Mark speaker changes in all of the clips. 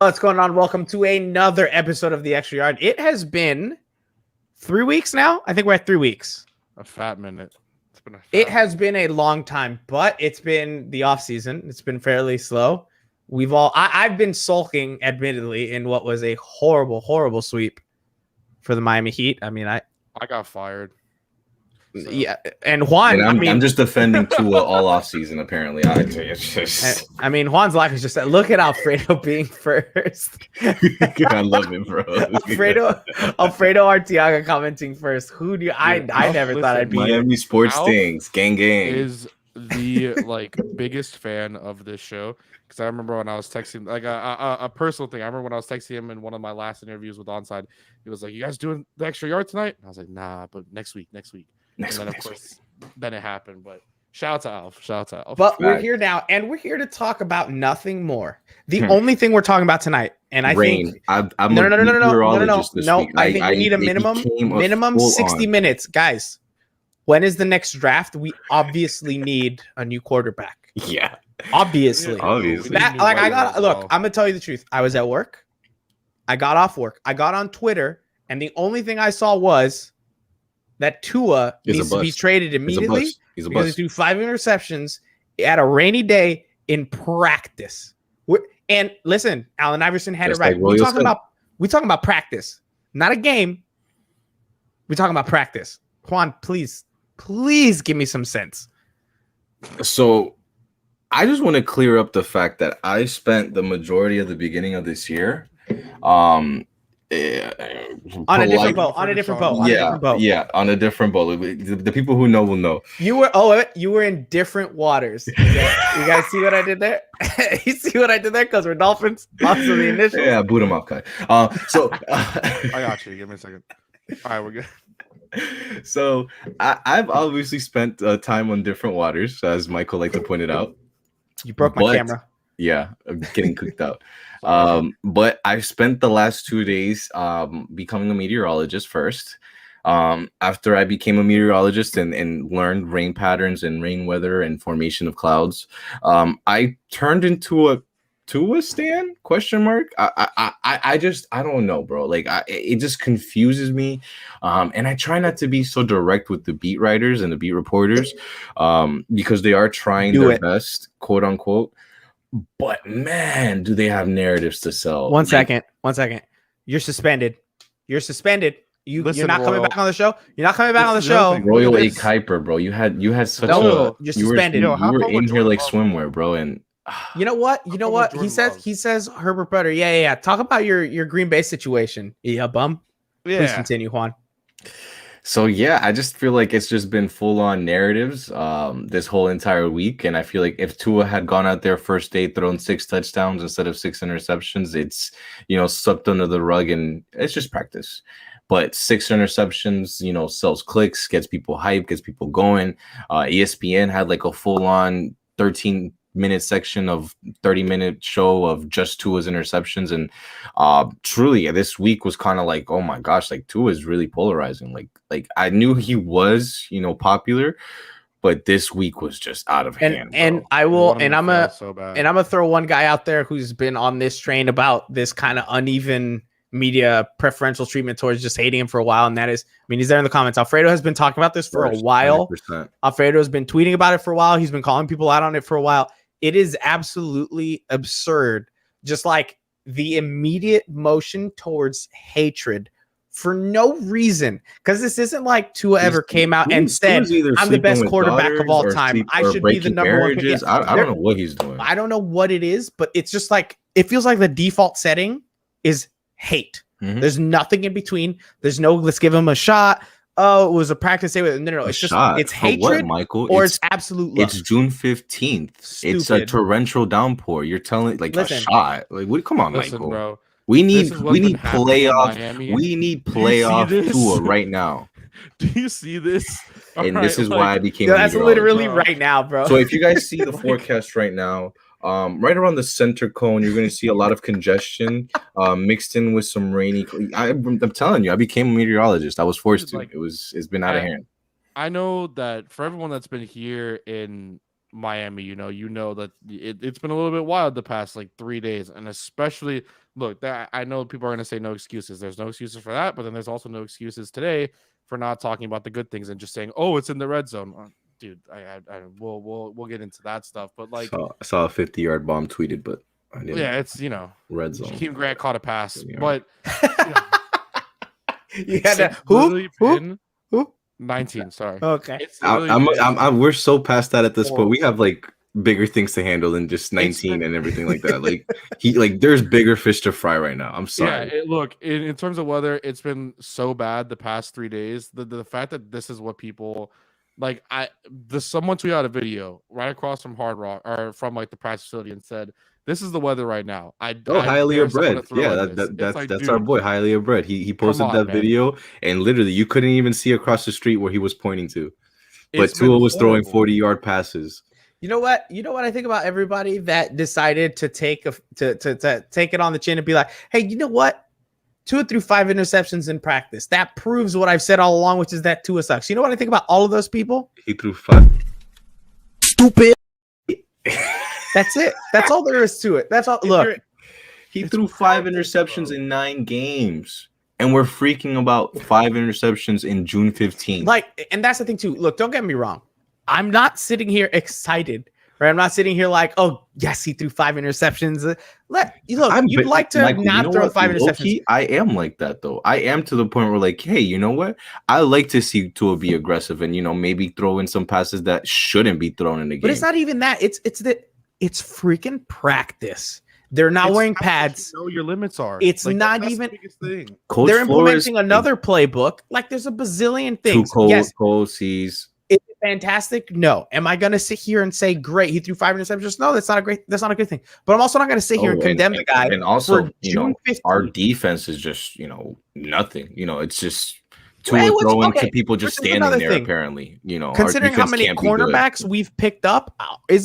Speaker 1: What's going on? Welcome to another episode of the Extra Yard. It has been 3 weeks now. I think we're at 3 weeks.
Speaker 2: A fat minute.
Speaker 1: It has been a long time, but it's been the off season. It's been fairly slow. I've been sulking, admittedly, in what was a horrible sweep for the Miami Heat. I mean, I
Speaker 2: got fired.
Speaker 1: So. Yeah, and Juan.
Speaker 3: I'm just defending Tua all off season. Apparently,
Speaker 1: Juan's life is just look at Alfredo being first.
Speaker 3: I love him, bro.
Speaker 1: Alfredo Arteaga commenting first. Who do you? I never thought I'd be
Speaker 3: Miami Sports Things, gang.
Speaker 2: Is the biggest fan of this show because I remember when I was texting a personal thing. I remember when I was texting him in one of my last interviews with Onside. He was like, "You guys doing the extra yard tonight?" And I was like, "Nah, but next week." And then, of course, then it happened. But shout out to Alf.
Speaker 1: But we're here now, and we're here to talk about nothing more. The only thing we're talking about tonight, and I think
Speaker 3: I'm
Speaker 1: no.
Speaker 3: week.
Speaker 1: I think we need a minimum 60 minutes, guys. When is the next draft? We obviously need a new quarterback.
Speaker 3: Yeah,
Speaker 1: obviously.
Speaker 3: That,
Speaker 1: look. I'm gonna tell you the truth. I was at work. I got off work. I got on Twitter, and the only thing I saw was that Tua needs to be traded immediately because he threw 5 interceptions at a rainy day in practice. And listen, Allen Iverson had it right. We're talking about practice, not a game. We're talking about practice. Juan, please give me some sense.
Speaker 3: So I just want to clear up the fact that I spent the majority of the beginning of this year on a different boat. On a different boat. The people who know will know.
Speaker 1: You were in different waters. You guys see what I did there? You see what I did there? Because we're Dolphins. Also the initial.
Speaker 3: Yeah, boot them up, Kai.
Speaker 2: I got you. Give me a second. All right, we're good.
Speaker 3: So I've obviously spent time on different waters, as Michael liked to point it out.
Speaker 1: You broke my camera.
Speaker 3: Yeah, I'm getting cooked out. But I spent the last 2 days becoming a meteorologist first. After I became a meteorologist and learned rain patterns and rain weather and formation of clouds, I turned into a stan ? I don't know, bro. It just confuses me. And I try not to be so direct with the beat writers and the beat reporters because they are trying their best, quote unquote. But man, do they have narratives to sell?
Speaker 1: One second. You're suspended. You're not coming back on the show. You're not coming back on the show.
Speaker 3: Royal A. Kuiper, bro. You had such
Speaker 1: you're suspended.
Speaker 3: You were in here like swimwear, bro. And
Speaker 1: you know what? He says Herbert Butter. Yeah. Talk about your Green Bay situation. Yeah, bum. Yeah. Please continue, Juan.
Speaker 3: So yeah, I just feel like it's just been full on narratives this whole entire week, and I feel like if Tua had gone out there first day thrown 6 touchdowns instead of 6 interceptions, it's swept under the rug, and it's just practice. But 6 interceptions, sells clicks, gets people hyped, gets people going. ESPN had like a full on 13-minute section of 30-minute show of just Tua's interceptions, and truly this week was kind of like, oh my gosh, like Tua is really polarizing. Like I knew he was popular, but this week was just out of hand.
Speaker 1: And I'm gonna throw one guy out there who's been on this train about this kind of uneven media preferential treatment towards just hating him for a while, and that is, he's there in the comments. Alfredo has been talking about this for a while. 100%. Alfredo has been tweeting about it for a while. He's been calling people out on it for a while. It is absolutely absurd. Just like the immediate motion towards hatred for no reason. Because this isn't like Tua ever came out and said, I'm the best quarterback of all time. I should be the number one pick.
Speaker 3: I don't know what he's doing.
Speaker 1: I don't know what it is, but it's just like, it feels like the default setting is hate. Mm-hmm. There's nothing in between. There's no, let's give him a shot. Oh, it was a practice day. No. It's just it's hatred,
Speaker 3: Michael.
Speaker 1: It's absolute love.
Speaker 3: It's June 15th.
Speaker 1: Stupid.
Speaker 3: It's a torrential downpour. You're telling a shot. Like, come on, Michael.
Speaker 2: Bro.
Speaker 3: We need playoff. We need playoff Tua right now.
Speaker 2: Do you see this?
Speaker 3: And this is why I became.
Speaker 1: That's literally right now, bro.
Speaker 3: So if you guys see the forecast right now, right around the center cone, you're going to see a lot of congestion mixed in with some rainy. I'm telling you, I became a meteorologist. I was forced to. It's been out of hand.
Speaker 2: I know that for everyone that's been here in Miami, you know that it's been a little bit wild the past like 3 days, and especially look that I know people are going to say no excuses. There's no excuses for that, but then there's also no excuses today for not talking about the good things and just saying, "Oh, it's in the red zone." Dude, we'll get into that stuff, but like
Speaker 4: I saw a 50-yard bomb tweeted, but I didn't.
Speaker 2: Yeah, it's
Speaker 4: red zone.
Speaker 2: Jakeem Grant caught a pass, but
Speaker 1: you had to, who?
Speaker 2: 19. Sorry.
Speaker 1: Okay.
Speaker 4: We're so past that at this point. We have like bigger things to handle than just 19 and everything like that. Like there's bigger fish to fry right now. I'm sorry.
Speaker 2: Yeah, look, in terms of weather, it's been so bad the past 3 days. The fact that this is what people like, someone tweeted out a video right across from Hard Rock or from like the practice facility and said, "This is the weather right now."
Speaker 4: Highly abread. Yeah, that's our boy, highly abread. He posted that video, and literally you couldn't even see across the street where he was pointing to. But Tua was throwing 40-yard passes.
Speaker 1: You know what? I think about everybody that decided to take to take it on the chin and be like, "Hey, you know what? Tua threw 5 interceptions in practice. That proves what I've said all along, which is that Tua sucks." You know what I think about all of those people?
Speaker 4: He threw 5.
Speaker 1: Stupid. That's it. That's all there is to it. That's all. Look,
Speaker 4: he threw 5 interceptions in 9 games, and we're freaking about 5 interceptions in June 15th.
Speaker 1: Like, and that's the thing too. Look, don't get me wrong. I'm not sitting here excited, right? I'm not sitting here like, "Oh, yes, he threw 5 interceptions." You'd like to not throw 5 interceptions.
Speaker 4: I am like that though. I am to the point where like, hey, you know what? I like to see Tua be aggressive and maybe throw in some passes that shouldn't be thrown in the game.
Speaker 1: But it's not even that. It's freaking practice. They're not wearing pads.
Speaker 2: You know your limits are.
Speaker 1: It's like, not even.
Speaker 2: The biggest thing.
Speaker 1: They're implementing another playbook. Like there's a bazillion things.
Speaker 4: Cole sees.
Speaker 1: Is it fantastic? No. Am I going to sit here and say, "Great, he threw 5 interceptions"? No, that's not a good thing. But I'm also not going to sit here and condemn the guy.
Speaker 4: And also, our defense is just, nothing. It's just Tua throwing to people just standing there. Apparently,
Speaker 1: considering how many cornerbacks we've picked up,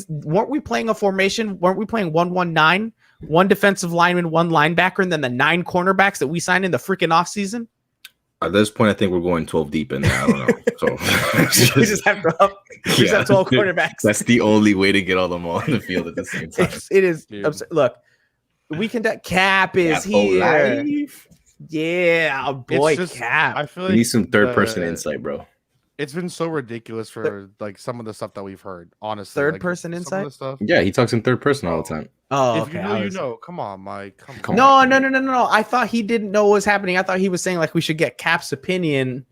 Speaker 1: weren't we playing a formation? Weren't we playing 1-1-9? 1 defensive lineman, 1 linebacker, and then the 9 cornerbacks that we signed in the freaking offseason?
Speaker 4: At this point, I think we're going 12 deep in there. I don't know. So
Speaker 1: we just have 12 quarterbacks.
Speaker 4: That's the only way to get all them all on the field at the same time.
Speaker 1: It is. Look, we can. Cap is here. Yeah, boy, Cap.
Speaker 2: I feel
Speaker 4: like you need some third-person insight, bro.
Speaker 2: It's been so ridiculous for like some of the stuff that we've heard. Honestly,
Speaker 1: third-person insight.
Speaker 4: Yeah, he talks in third person all the time.
Speaker 1: Oh,
Speaker 2: if
Speaker 1: okay.
Speaker 2: you know. Come on, Mike. Come
Speaker 1: on. No. I thought he didn't know what was happening. I thought he was saying like we should get Cap's opinion,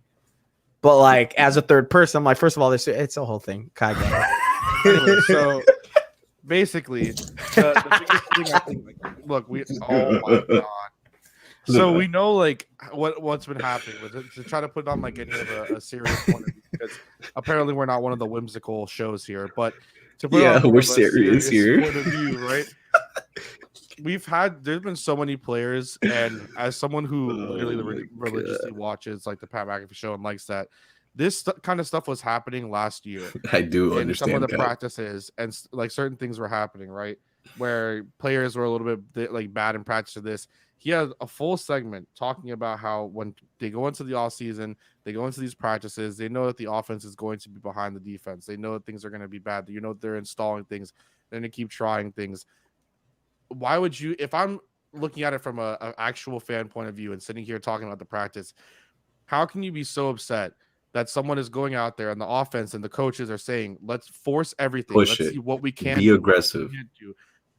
Speaker 1: but like as a third person, I'm like, first of all, it's a whole thing.
Speaker 2: Anyway, so basically, the biggest thing I think, look, oh my god. So we know like what's been happening with it, to try to put on like any of a serious point of view, because apparently we're not one of the whimsical shows here, but to put on
Speaker 4: we're serious here.
Speaker 2: Point of view, right? There's been so many players, and as someone who really religiously watches like the Pat McAfee show and likes that, this kind of stuff was happening last year.
Speaker 4: I do understand
Speaker 2: some of the practices, and like certain things were happening, right? Where players were a little bit like bad in practice of this. He had a full segment talking about how when they go into the offseason, they go into these practices, they know that the offense is going to be behind the defense. They know that things are going to be bad. They're installing things. They're going to keep trying things. Why would you, if I'm looking at it from an actual fan point of view and sitting here talking about the practice, how can you be so upset that someone is going out there and the offense and the coaches are saying, let's force everything. Let's see what we can
Speaker 4: be aggressive.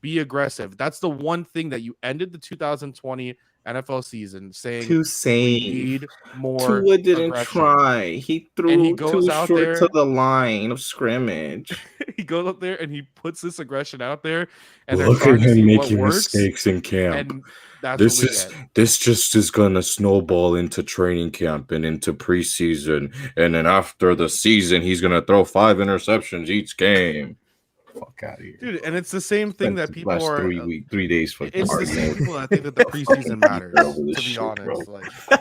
Speaker 2: Be aggressive. That's the one thing that you ended the 2020 NFL season saying.
Speaker 4: We
Speaker 2: need more.
Speaker 4: Tua didn't try. He threw too short to the line of scrimmage.
Speaker 2: He goes up there and he puts this aggression out there. And
Speaker 4: look at him making mistakes in camp.
Speaker 2: And that's
Speaker 4: this just is gonna snowball into training camp and into preseason, and then after the season, he's gonna throw 5 interceptions each game. Fuck out of here,
Speaker 2: dude! And it's the same thing that people
Speaker 4: last
Speaker 2: are
Speaker 4: 3 days.
Speaker 2: It's the same people that think that the preseason matters. To be honest,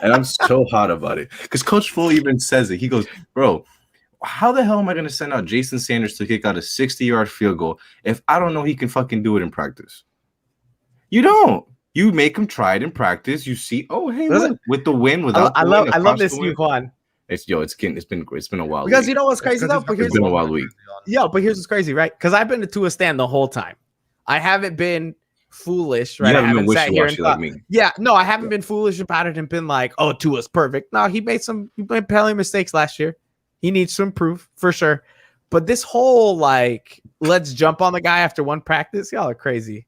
Speaker 4: and I'm so hot about it because Coach Flo even says it. He goes, "Bro, how the hell am I going to send out Jason Sanders to kick out a 60-yard field goal if I don't know he can fucking do it in practice? You don't. You make him try it in practice. You see, oh hey, look, with the win, without
Speaker 1: I love this, you Juan.
Speaker 3: It's been a while.
Speaker 1: Because you know what's crazy though?
Speaker 3: It's been a wild week.
Speaker 1: Yeah, but here's what's crazy, right? Because I've been to Tua stand the whole time. I haven't been foolish, right?
Speaker 3: You
Speaker 1: I
Speaker 3: haven't
Speaker 1: haven't
Speaker 3: been
Speaker 1: sat here and
Speaker 3: wishy-washy
Speaker 1: thought,
Speaker 3: like me.
Speaker 1: yeah, no, I haven't been foolish about it and been like, oh, Tua's perfect. No, he made penalty mistakes last year. He needs to improve for sure. But this whole like, let's jump on the guy after one practice, y'all are crazy.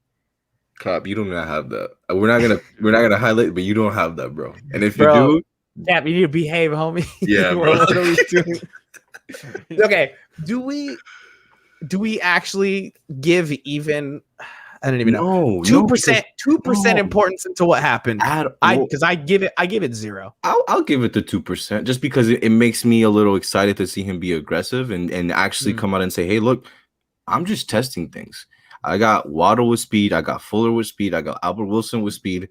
Speaker 4: Cop, you do not have that. We're not gonna highlight, but you don't have that, bro. And if
Speaker 1: Bro,
Speaker 4: you do,
Speaker 1: Cap, you need to behave, homie.
Speaker 4: Yeah, bro.
Speaker 1: What are we doing? Okay, do we actually give even? I don't even know. 2%, 2% importance into what happened. Because I give it 0.
Speaker 3: I'll give it the 2% just because it makes me a little excited to see him be aggressive and actually come out and say, hey, look, I'm just testing things. I got Waddle with speed. I got Fuller with speed. I got Albert Wilson with speed.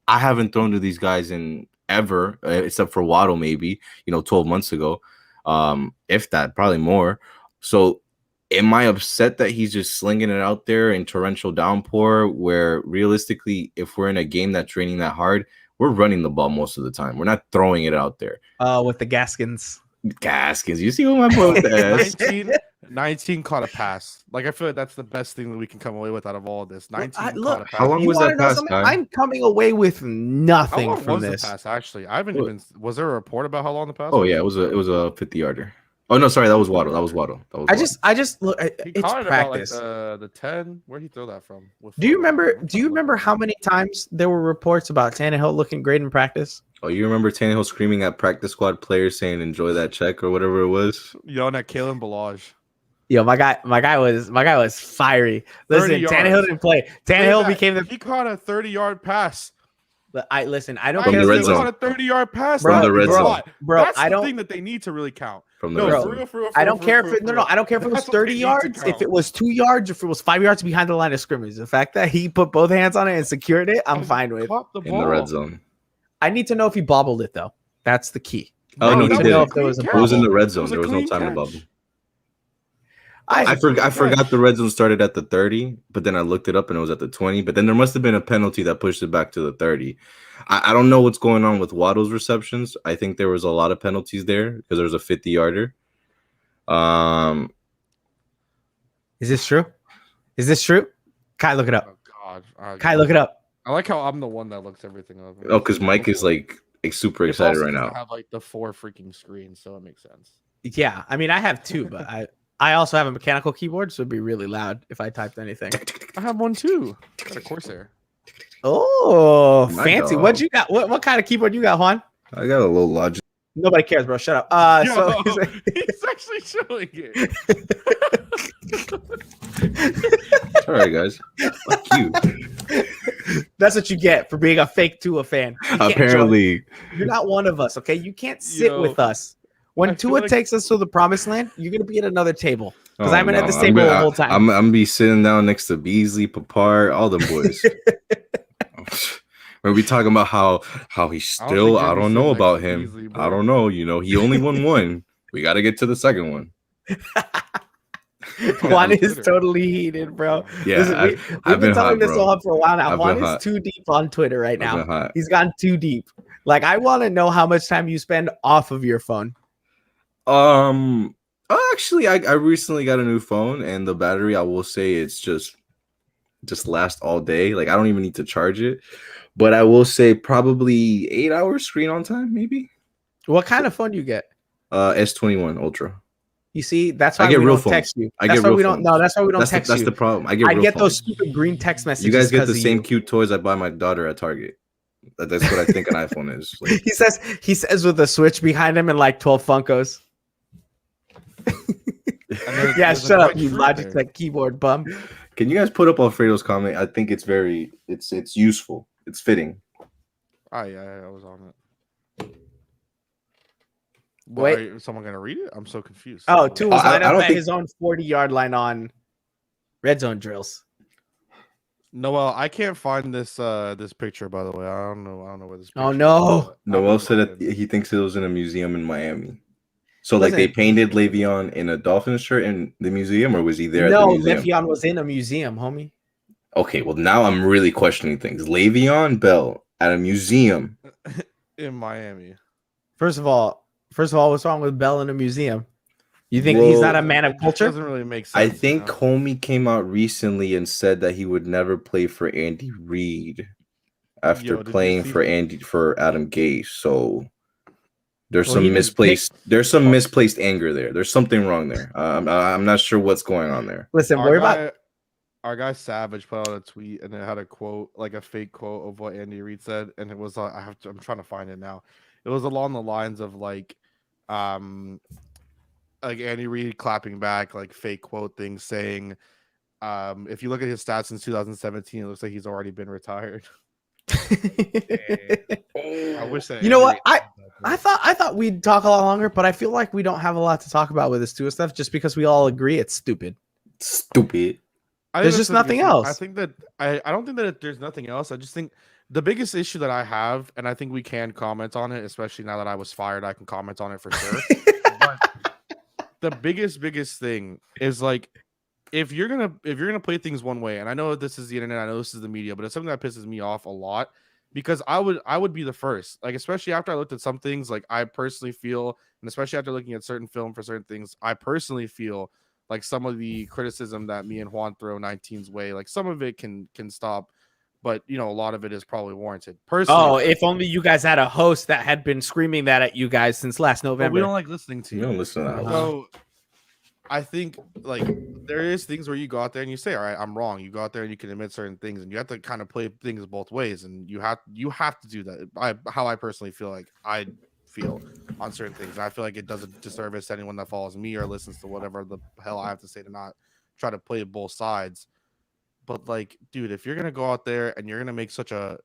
Speaker 3: I haven't thrown to these guys in ever, except for Waddle, maybe, 12 months ago. If that, probably more. So am I upset that he's just slinging it out there in torrential downpour where realistically, if we're in a game that's raining that hard, we're running the ball most of the time. We're not throwing it out there.
Speaker 1: With the Gaskins.
Speaker 3: You see what my boy with
Speaker 2: 19 caught a pass. Like, I feel like that's the best thing that we can come away with out of all of this. 19 caught a pass.
Speaker 3: How long was that pass, guy?
Speaker 1: I'm coming away with nothing
Speaker 2: how long
Speaker 1: from
Speaker 2: was
Speaker 1: this.
Speaker 2: The pass, actually? I haven't even. Was there a report about how long the pass
Speaker 3: Oh,
Speaker 2: was?
Speaker 3: yeah, it was a 50-yarder. Oh, no, sorry, that was Waddle. I
Speaker 1: just look.
Speaker 2: He
Speaker 1: It's
Speaker 2: caught it
Speaker 1: practice.
Speaker 2: about, the 10. Where'd he throw that from?
Speaker 1: Do you remember how many times there were reports about Tannehill looking great in practice?
Speaker 3: Oh, you remember Tannehill screaming at practice squad players saying "enjoy that check" or whatever it was?
Speaker 2: Yelling at Kalen Balaj.
Speaker 1: Yo, my guy was fiery. Listen, Tannehill didn't play. Tannehill became the.
Speaker 2: He caught a 30-yard pass.
Speaker 1: I don't
Speaker 3: From
Speaker 1: care.
Speaker 3: the red zone.
Speaker 2: Caught a 30-yard pass.
Speaker 3: From the red zone.
Speaker 1: Bro,
Speaker 2: that's the thing that they need to really count.
Speaker 3: From the red zone.
Speaker 2: For real,
Speaker 1: I don't care if it was 30 yards, if it was 2 yards, if it was 5 yards behind the line of scrimmage. The fact that he put both hands on it and secured it, I'm fine with.
Speaker 3: In the red zone.
Speaker 1: I need to know if he bobbled it though. That's the key.
Speaker 3: Oh, no, he did.
Speaker 1: If there was
Speaker 3: It was in the red zone. There was no time to bubble. I forgot the red zone started at the 30, but then I looked it up and it was at the 20. But then there must have been a penalty that pushed it back to the 30. I don't know what's going on with Waddle's receptions. I think there was a lot of penalties there because there was a 50-yarder.
Speaker 1: Is this true? Kai, look it up.
Speaker 2: Oh God.
Speaker 1: Kai, look it up.
Speaker 2: I like how I'm the one that looks everything up.
Speaker 3: Oh, because Mike is like super excited right now.
Speaker 2: I have like the 4 freaking screens, so it makes sense.
Speaker 1: Yeah, I mean I have 2, but I also have a mechanical keyboard, so it'd be really loud if I typed anything.
Speaker 2: I have one too. It's a Corsair.
Speaker 1: Oh,
Speaker 3: My
Speaker 1: fancy!
Speaker 3: dog.
Speaker 1: What you got? What kind of keyboard you got, Juan?
Speaker 3: I got a little Logic.
Speaker 1: Nobody cares, bro. Shut up.
Speaker 2: Yo,
Speaker 1: So
Speaker 2: he's actually showing it.
Speaker 3: All right, guys. Fuck you.
Speaker 1: that's what you get for being a fake Tua fan. You can't
Speaker 3: Apparently,
Speaker 1: join. You're not one of us. Okay, you can't sit with us. When
Speaker 2: I feel
Speaker 1: Tua
Speaker 2: like-
Speaker 1: takes us to the promised land, you're gonna be at another table because I've been at this
Speaker 3: I'm
Speaker 1: table
Speaker 3: gonna-
Speaker 1: the whole time.
Speaker 3: I'm gonna be sitting down next to Beasley, Papar, all them boys. We'll be talking about how he's still. I don't know about him.
Speaker 2: Beasley, bro.
Speaker 3: I don't know. He only won one. We got to get to the second one.
Speaker 1: Juan is totally heated, bro.
Speaker 3: Yeah,
Speaker 1: Listen, we've been telling this all up for a while now.
Speaker 3: I've
Speaker 1: Juan
Speaker 3: been
Speaker 1: is
Speaker 3: hot.
Speaker 1: too deep on Twitter right
Speaker 3: I've been
Speaker 1: now.
Speaker 3: hot.
Speaker 1: He's gone too deep. Like, I want to know how much time you spend off of your phone.
Speaker 3: Actually, I recently got a new phone, and the battery, I will say, it's just lasts all day. Like, I don't even need to charge it. But I will say probably 8 hours screen on time, maybe.
Speaker 1: What kind of phone do you get?
Speaker 3: S21 Ultra.
Speaker 1: You see, that's why
Speaker 3: I get
Speaker 1: we
Speaker 3: real
Speaker 1: don't
Speaker 3: phones.
Speaker 1: text you.
Speaker 3: I
Speaker 1: That's
Speaker 3: get
Speaker 1: why
Speaker 3: real
Speaker 1: we don't.
Speaker 3: phones.
Speaker 1: No, that's why we don't text you.
Speaker 3: That's the problem. I
Speaker 1: get
Speaker 3: real
Speaker 1: those
Speaker 3: phones.
Speaker 1: stupid green text messages.
Speaker 3: You guys get the
Speaker 1: of
Speaker 3: same
Speaker 1: you.
Speaker 3: cute toys I buy my daughter at Target. That's what I think an iPhone is. Like,
Speaker 1: He says with a Switch behind him and like 12 Funkos. Yeah,
Speaker 2: there's
Speaker 1: shut
Speaker 2: a
Speaker 1: up,
Speaker 2: great
Speaker 1: you
Speaker 2: truth there.
Speaker 1: Logitech keyboard bum.
Speaker 3: can you guys put up Alfredo's comment? I think it's it's useful. It's fitting.
Speaker 2: Oh yeah, I was on it.
Speaker 1: Wait.
Speaker 2: Is someone gonna read it? I'm so confused.
Speaker 1: Oh, two was
Speaker 3: I
Speaker 1: lined up
Speaker 3: don't
Speaker 1: at
Speaker 3: think-
Speaker 1: his own 40-yard line on red zone drills.
Speaker 2: Noel, I can't find this this picture. By the way, I don't know where this.
Speaker 1: Oh,
Speaker 2: picture
Speaker 1: no.
Speaker 2: is, but
Speaker 3: Noel
Speaker 2: I'm
Speaker 3: said that
Speaker 2: looking.
Speaker 3: he thinks it was in a museum in Miami. So, like,
Speaker 1: Listen.
Speaker 3: they painted Le'Veon in a Dolphins shirt in the museum, or was he there
Speaker 1: No,
Speaker 3: at the museum?
Speaker 1: Le'Veon was in a museum, homie.
Speaker 3: Okay, well, now I'm really questioning things. Le'Veon Bell at a museum.
Speaker 2: in Miami.
Speaker 1: First of all, First of all, what's wrong with Bell in a museum? You think he's not a man of culture?
Speaker 2: Doesn't really make sense.
Speaker 4: I think Homie came out recently and said that he would never play for Andy Reid after playing for Adam Gase. So there's some misplaced anger there. There's something wrong there. I'm not sure what's going on there.
Speaker 1: Listen,
Speaker 2: our guy Savage put out a tweet and it had a quote, like a fake quote of what Andy Reid said, and it was I'm trying to find it now. It was along the lines of like Andy Reid clapping back, like fake quote thing saying, if you look at his stats since 2017, it looks like he's already been retired. I wish that.
Speaker 1: You know what? I thought we'd talk a lot longer, but I feel like we don't have a lot to talk about with this Tua stuff, just because we all agree it's stupid. There's just nothing else.
Speaker 2: I think that I don't think that there's nothing else. I just think the biggest issue that I have, and I think we can comment on it, especially now that I was fired, I can comment on it for sure. But the biggest thing is like, if you're gonna play things one way, and I know this is the internet, I know this is the media, but it's something that pisses me off a lot, because I would be the first, like, especially after I looked at some things, like I personally feel, and especially after looking at certain film for certain things, I personally feel like some of the criticism that me and Juan throw 19's way, like some of it can stop, but you know, a lot of it is probably warranted. Personally,
Speaker 1: if only you guys had a host that had been screaming that at you guys since last November.
Speaker 2: We don't like listening to you.
Speaker 4: We don't listen to that.
Speaker 2: So I think like there is things where you go out there and you say, all right, I'm wrong. You go out there and you can admit certain things, and you have to kind of play things both ways, and you have to do that. How I personally feel like I feel on certain things. And I feel like it does a disservice to anyone that follows me or listens to whatever the hell I have to say to not try to play both sides. But like, dude, if you're gonna go out there and you're gonna make such a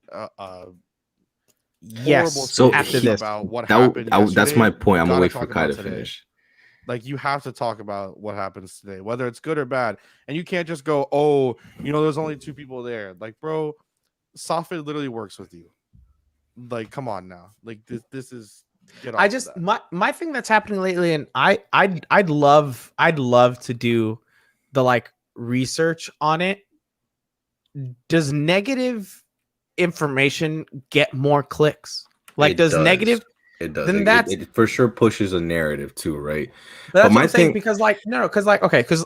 Speaker 1: yes,
Speaker 2: so after this about what happened,
Speaker 4: that's my point. I'm gonna wait for Kai to finish.
Speaker 2: Like, you have to talk about what happens today, whether it's good or bad, and you can't just go, "Oh, you know, there's only 2 people there." Like, bro, Safed literally works with you. Like, come on now. Like, this is.
Speaker 1: I just my thing that's happening lately, and I'd love to do the like research on it. Does negative information get more clicks? Like, does negative?
Speaker 4: It does. Then it for sure pushes a narrative too, right?
Speaker 1: But my thing, because like because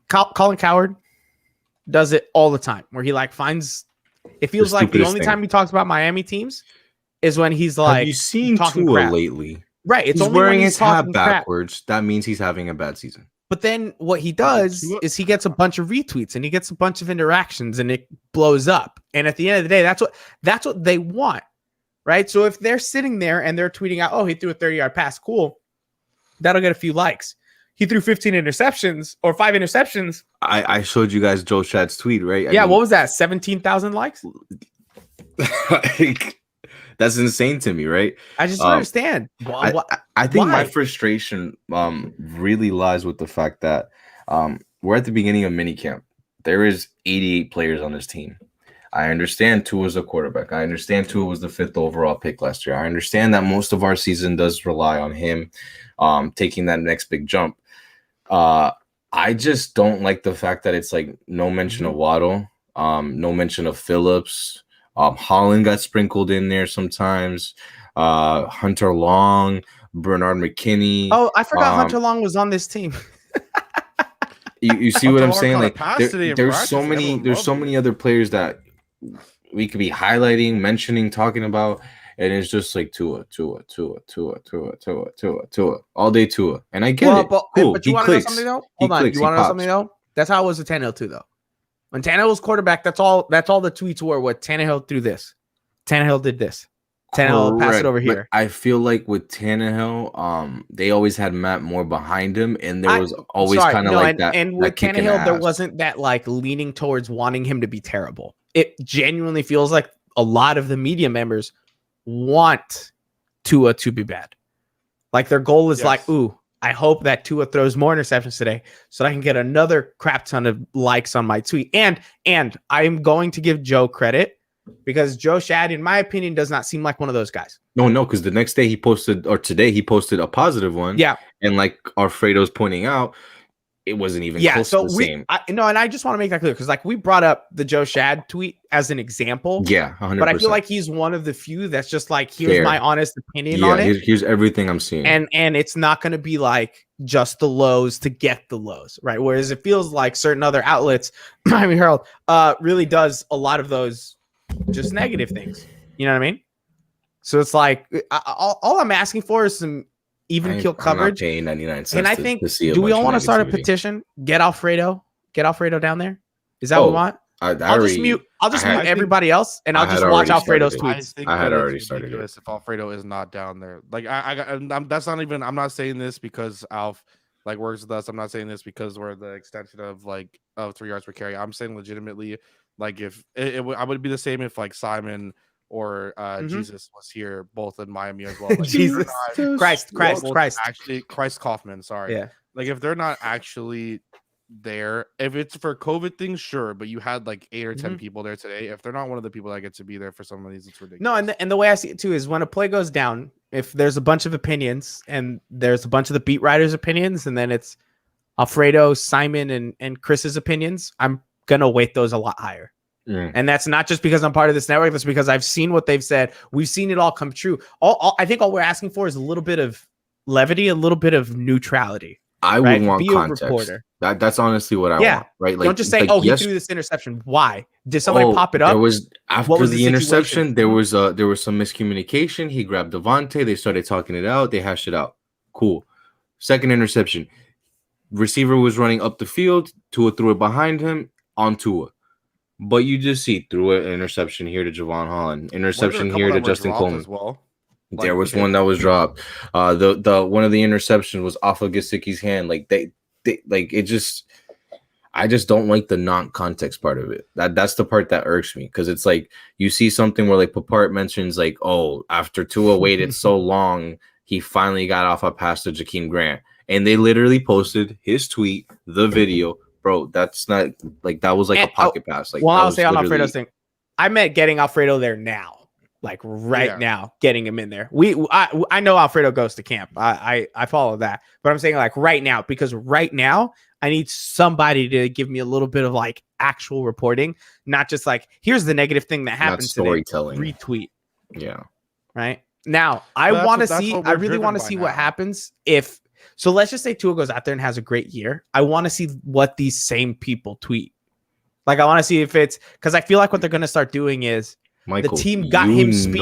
Speaker 1: Colin Cowherd does it all the time, where he like finds. It feels like the only time he talks about Miami teams is when he's like.
Speaker 4: Have you seen Tua lately?
Speaker 1: Right. It's
Speaker 4: he's
Speaker 1: only
Speaker 4: wearing
Speaker 1: when
Speaker 4: his hat backwards. That means he's having a bad season.
Speaker 1: But then what he does is he gets a bunch of retweets and he gets a bunch of interactions and it blows up. And at the end of the day, that's what they want, right? So if they're sitting there and they're tweeting out, "Oh, he threw a 30-yard pass, cool," that'll get a few likes. He threw 15 interceptions or 5 interceptions.
Speaker 4: I showed you guys Joe Shad's tweet, right?
Speaker 1: Yeah, what was that? 17,000 likes?
Speaker 4: That's insane to me, right?
Speaker 1: I just don't understand.
Speaker 4: I think my frustration really lies with the fact that we're at the beginning of minicamp. There is 88 players on this team. I understand Tua's a quarterback. I understand Tua was the 5th overall pick last year. I understand that most of our season does rely on him taking that next big jump. I just don't like the fact that it's like no mention of Waddle, no mention of Phillips. Holland got sprinkled in there sometimes. Hunter Long, Bernard McKinney.
Speaker 1: Oh, I forgot Hunter Long was on this team.
Speaker 4: you see what I'm saying? Like there's so many other players that we could be highlighting, mentioning, talking about, and it's just like Tua all day Tua. And I get it. Cool.
Speaker 1: But you want to know something though? Hold on. You want to know something though? That's how it was with Tannehill too, though. When Tannehill was quarterback, that's all the tweets were. What Tannehill threw this, Tannehill did this, Tannehill passed it over here.
Speaker 4: But I feel like with Tannehill, they always had Matt Moore behind him, and there was always kind of like that.
Speaker 1: And with Tannehill, there wasn't that like leaning towards wanting him to be terrible. It genuinely feels like a lot of the media members want Tua to be bad. Like their goal is like, ooh, I hope that Tua throws more interceptions today so that I can get another crap ton of likes on my tweet. And I'm going to give Joe credit because Joe Shad, in my opinion, does not seem like one of those guys.
Speaker 4: No, because the next day today he posted a positive one.
Speaker 1: Yeah.
Speaker 4: And like Alfredo's pointing out,
Speaker 3: it wasn't even close to the same.
Speaker 1: And I just want to make that clear because like we brought up the Joe Shad tweet as an example.
Speaker 3: Yeah, 100%.
Speaker 1: But I feel like he's one of the few that's just like, here's my honest opinion on it.
Speaker 3: Here's everything I'm seeing.
Speaker 1: And it's not going to be like just the lows to get the lows, right? Whereas it feels like certain other outlets, Miami Herald, really does a lot of those just negative things. You know what I mean? So it's like, all I'm asking for is some even keel coverage.
Speaker 3: I'm not paying 99 cents
Speaker 1: and I think, do we all want to start a petition? Get Alfredo down there. Is that what we want? I'll just mute everybody else, and I'll just watch Alfredo's tweets.
Speaker 3: I had already started it.
Speaker 2: If Alfredo is not down there, like that's not even. I'm not saying this because Alf like works with us. I'm not saying this because we're the extension of 3 yards per carry. I'm saying legitimately, like if I would be the same if like Simon or Jesus was here, both in Miami as well. Like,
Speaker 1: Jesus Christ.
Speaker 2: Actually, Christ Kaufman. Sorry.
Speaker 1: Yeah.
Speaker 2: Like if they're not actually there, if it's for COVID things, sure. But you had like 8 or 10 people there today. If they're not one of the people that get to be there for some of these, it's ridiculous.
Speaker 1: No, and the way I see it too is when a play goes down, if there's a bunch of opinions and there's a bunch of the beat writers' opinions, and then it's Alfredo, Simon, and Chris's opinions, I'm gonna weight those a lot higher. And that's not just because I'm part of this network. That's because I've seen what they've said. We've seen it all come true. I think all we're asking for is a little bit of levity, a little bit of neutrality.
Speaker 3: I would want context. That's honestly what I want. Right? Like,
Speaker 1: don't just say, "Oh, he threw this interception." Why? Did somebody pop it up?
Speaker 3: There was after the interception. There was some miscommunication. He grabbed Devontae. They started talking it out. They hashed it out. Cool. Second interception. Receiver was running up the field. Tua threw it behind him on Tua. But you just see through an interception here to Javon Holland, interception here to Justin Coleman.
Speaker 2: As well.
Speaker 3: There was one that was dropped. The one of the interceptions was off of Gesicki's hand. Like they like it just. I just don't like the non-context part of it. That's the part that irks me because it's like you see something where like Papart mentions like, oh, after Tua waited so long, he finally got off a pass to Jakeem Grant, and they literally posted his tweet, the video. Bro, that's not like that was like a pocket pass. Like,
Speaker 1: I'll say on Alfredo's thing, I meant getting Alfredo there now, like now, getting him in there. I know Alfredo goes to camp. I follow that, but I'm saying like right now because right now I need somebody to give me a little bit of like actual reporting, not just like here's the negative thing that happened.
Speaker 3: Storytelling.
Speaker 1: Retweet.
Speaker 3: Yeah.
Speaker 1: Right now, I want to see. I really want to see what happens if. So let's just say Tua goes out there and has a great year. I want to see what these same people tweet. Like I want to see if it's because I feel like what they're going to start doing is
Speaker 3: Michael,
Speaker 1: the team got him speed.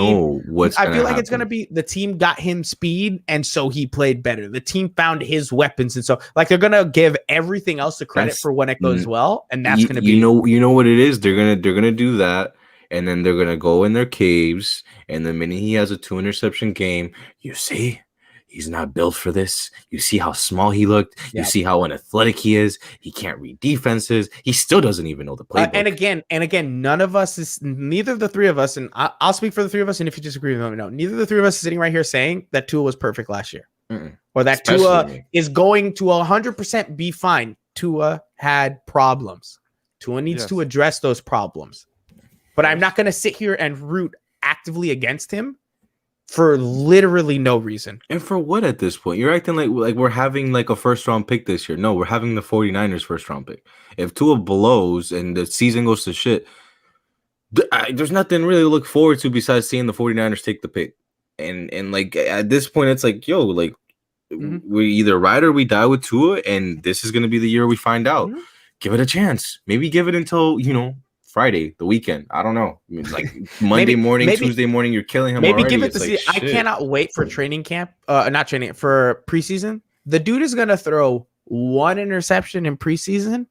Speaker 3: I
Speaker 1: feel like it's going to be the team got him speed, and so he played better. The team found his weapons, and so like they're going to give everything else the credit for when it goes well, and that's going to be
Speaker 3: you know what it is. They're gonna do that, and then they're gonna go in their caves, and the minute he has a 2 interception game, you see. He's not built for this. You see how small he looked. You see how unathletic he is. He can't read defenses. He still doesn't even know the playbook.
Speaker 1: And again, none of us is neither of the three of us, and I'll speak for the three of us. And if you disagree with me, let me know. Neither of the three of us is sitting right here saying that Tua was perfect last year, or that Tua is going to 100% be fine. Tua had problems. Tua needs to address those problems. But I'm not going to sit here and root actively against him for literally no reason.
Speaker 3: And for what at this point? You're acting like we're having like a first round pick this year. No, we're having the 49ers first round pick. If Tua blows and the season goes to shit, there's nothing really to look forward to besides seeing the 49ers take the pick. And like at this point, it's like, yo, like we either ride or we die with Tua, and this is gonna be the year we find out. Give it a chance. Maybe give it until, Friday, the weekend. I don't know. I mean, like Monday morning, Tuesday morning, you're killing him.
Speaker 1: Maybe
Speaker 3: already.
Speaker 1: Give it to see. I cannot wait for training camp. Not training for preseason. The dude is gonna throw 1 interception in preseason,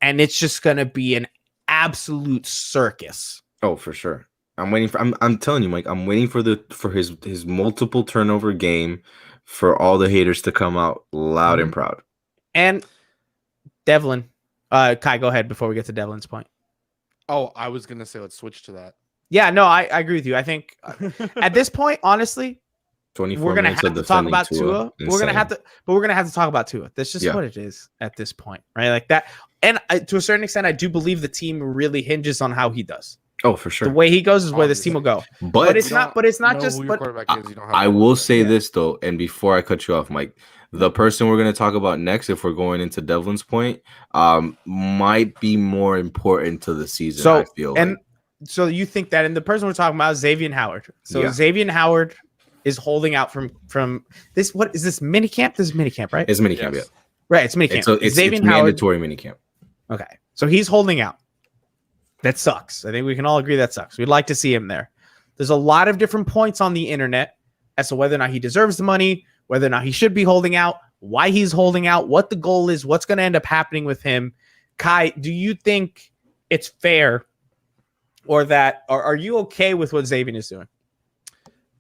Speaker 1: and it's just gonna be an absolute circus.
Speaker 3: Oh, for sure. I'm waiting for. I'm telling you, Mike. I'm waiting for his multiple turnover game, for all the haters to come out loud and proud.
Speaker 1: And Devlin, Kai, go ahead before we get to Devlin's point.
Speaker 2: Oh, I was gonna say let's switch to that.
Speaker 1: Yeah, no, I agree with you. I think at this point, honestly,
Speaker 3: 24
Speaker 1: we're gonna
Speaker 3: minutes
Speaker 1: have
Speaker 3: of
Speaker 1: to talk
Speaker 3: defending
Speaker 1: about
Speaker 3: Tua.
Speaker 1: Tua. We're gonna have to talk about Tua. That's just what it is at this point, right? Like that. And to a certain extent, I do believe the team really hinges on how he does.
Speaker 3: Oh, for sure.
Speaker 1: The way he goes is where this team will go. But it's not. But it's not just. But
Speaker 3: I will say this though, and before I cut you off, Mike,
Speaker 4: The person we're going to talk about next, if we're going into Devlin's point, might be more important to the season.
Speaker 1: So
Speaker 4: I feel like.
Speaker 1: So you think that, and the person we're talking about is Xavien Howard. So
Speaker 4: Yeah.
Speaker 1: Xavien Howard is holding out from this. What is this minicamp? This is minicamp, right?
Speaker 4: It's minicamp, yeah.
Speaker 1: Right, it's minicamp.
Speaker 4: It's
Speaker 1: Xavien
Speaker 4: mandatory minicamp.
Speaker 1: Okay, so he's holding out. That sucks. I think we can all agree that sucks. We'd like to see him there. There's a lot of different points on the internet as to whether or not he deserves the money, whether or not he should be holding out, why he's holding out, what the goal is, what's going to end up happening with him. Kai, do you think it's fair? Or are you okay with what Xavien is doing?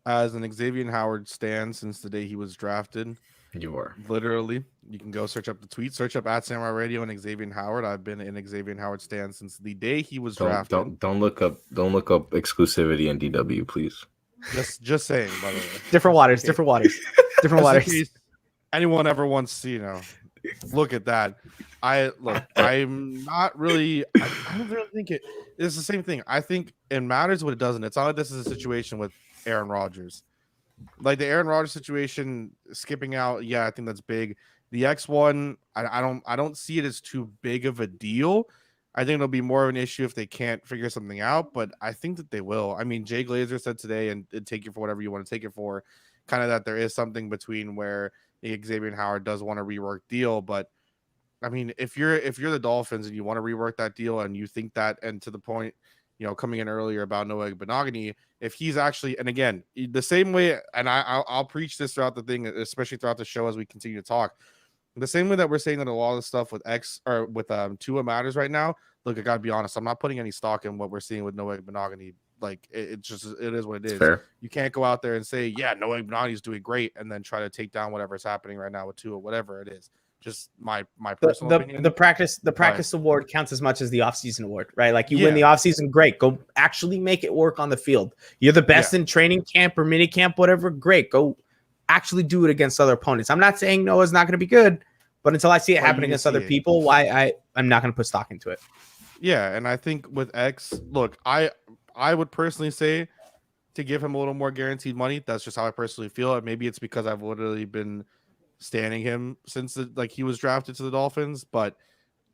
Speaker 2: As an Xavien Howard stan since the day he was drafted,
Speaker 4: you are
Speaker 2: literally. You can go search up the tweet, search up at Samurai Radio and Xavien Howard. I've been an Xavien Howard stan since the day he was drafted.
Speaker 4: Don't look up exclusivity and DW, please.
Speaker 2: Just saying, by the way.
Speaker 1: Different waters.
Speaker 2: Anyone ever wants to, look at that. I'm not really. I don't really think it's the same thing. I think it matters what it doesn't. It's not like this is a situation with Aaron Rodgers, like the Aaron Rodgers situation, skipping out. Yeah, I think that's big. The X one, I don't see it as too big of a deal. I think it'll be more of an issue if they can't figure something out, but I think that they will. I mean, Jay Glazer said today, and take it for whatever you want to take it for, kind of that there is something between where Xavien Howard does want a rework deal, but I mean, if you're the Dolphins and you want to rework that deal and you think that, and to the point, coming in earlier about Noah Benogany, if he's actually, and again, the same way, and I'll preach this throughout the thing, especially throughout the show as we continue to talk, the same way that we're saying that a lot of the stuff with Tua matters right now. Look, I gotta be honest, I'm not putting any stock in what we're seeing with Noah Benogany. Like it is what it is.
Speaker 4: Fair.
Speaker 2: You can't go out there and say, yeah, Noah Benogany is doing great, and then try to take down whatever's happening right now with Tua, whatever it is. Just my personal opinion.
Speaker 1: The practice award counts as much as the offseason award, right? Like you win the offseason, great. Go actually make it work on the field. You're the best in training camp or mini camp, whatever, great. Go actually do it against other opponents. I'm not saying Noah's not going to be good, but until I see it happen against other people, I'm not going to put stock into it.
Speaker 2: Yeah, and I think with X, look, I would personally say to give him a little more guaranteed money. That's just how I personally feel. Maybe it's because I've literally been standing him since he was drafted to the Dolphins, but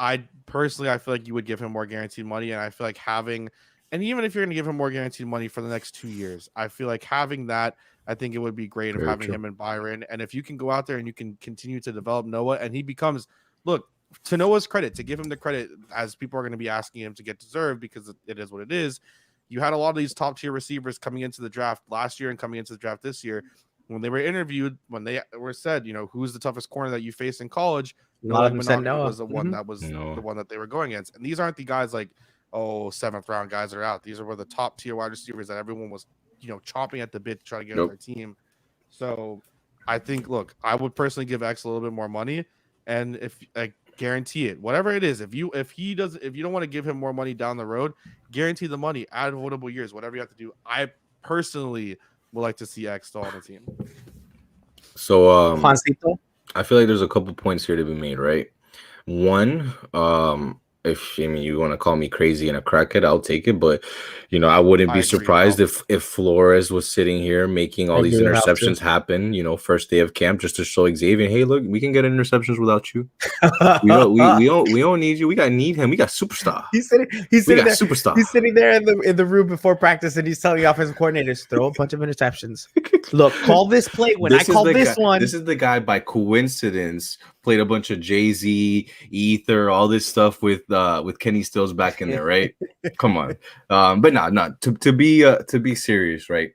Speaker 2: I feel like you would give him more guaranteed money, and I feel like and even if you're going to give him more guaranteed money for the next 2 years, I feel like having that, I think it would be great of having him and Byron. And if you can go out there and you can continue to develop Noah, and he becomes, look, to Noah's credit, to give him the credit as people are going to be asking him to get deserved, because it is what it is. You had a lot of these top tier receivers coming into the draft last year and coming into the draft this year. When they were interviewed, when they were said, who's the toughest corner that you face in college,
Speaker 1: a lot of them said Noah
Speaker 2: was the one that was the one that they were going against. And these aren't the guys like, 7th round guys that are out. These are the top tier wide receivers that everyone was, chomping at the bit to try to get on their team. So I think, look, I would personally give X a little bit more money, and if guarantee it, whatever it is. If you don't want to give him more money down the road, guarantee the money, add avoidable years, whatever you have to do. I personally would like to see X still on the team.
Speaker 4: So I feel like there's a couple points here to be made, right? One, if you want to call me crazy and a crackhead, I'll take it. But I wouldn't be surprised if Flores was sitting here making all these interceptions happen. First day of camp, just to show Xavien, hey, look, we can get interceptions without you. we don't need you. We need him. We got superstar.
Speaker 1: He's sitting there. Superstar. He's sitting there in the room before practice, and he's telling the offensive coordinators, throw a bunch of interceptions. Look, call this play when I call this one.
Speaker 4: This is the guy by coincidence played a bunch of Jay-Z, Ether, all this stuff with Kenny Stills back in there, right? Come on. But not to be serious, right?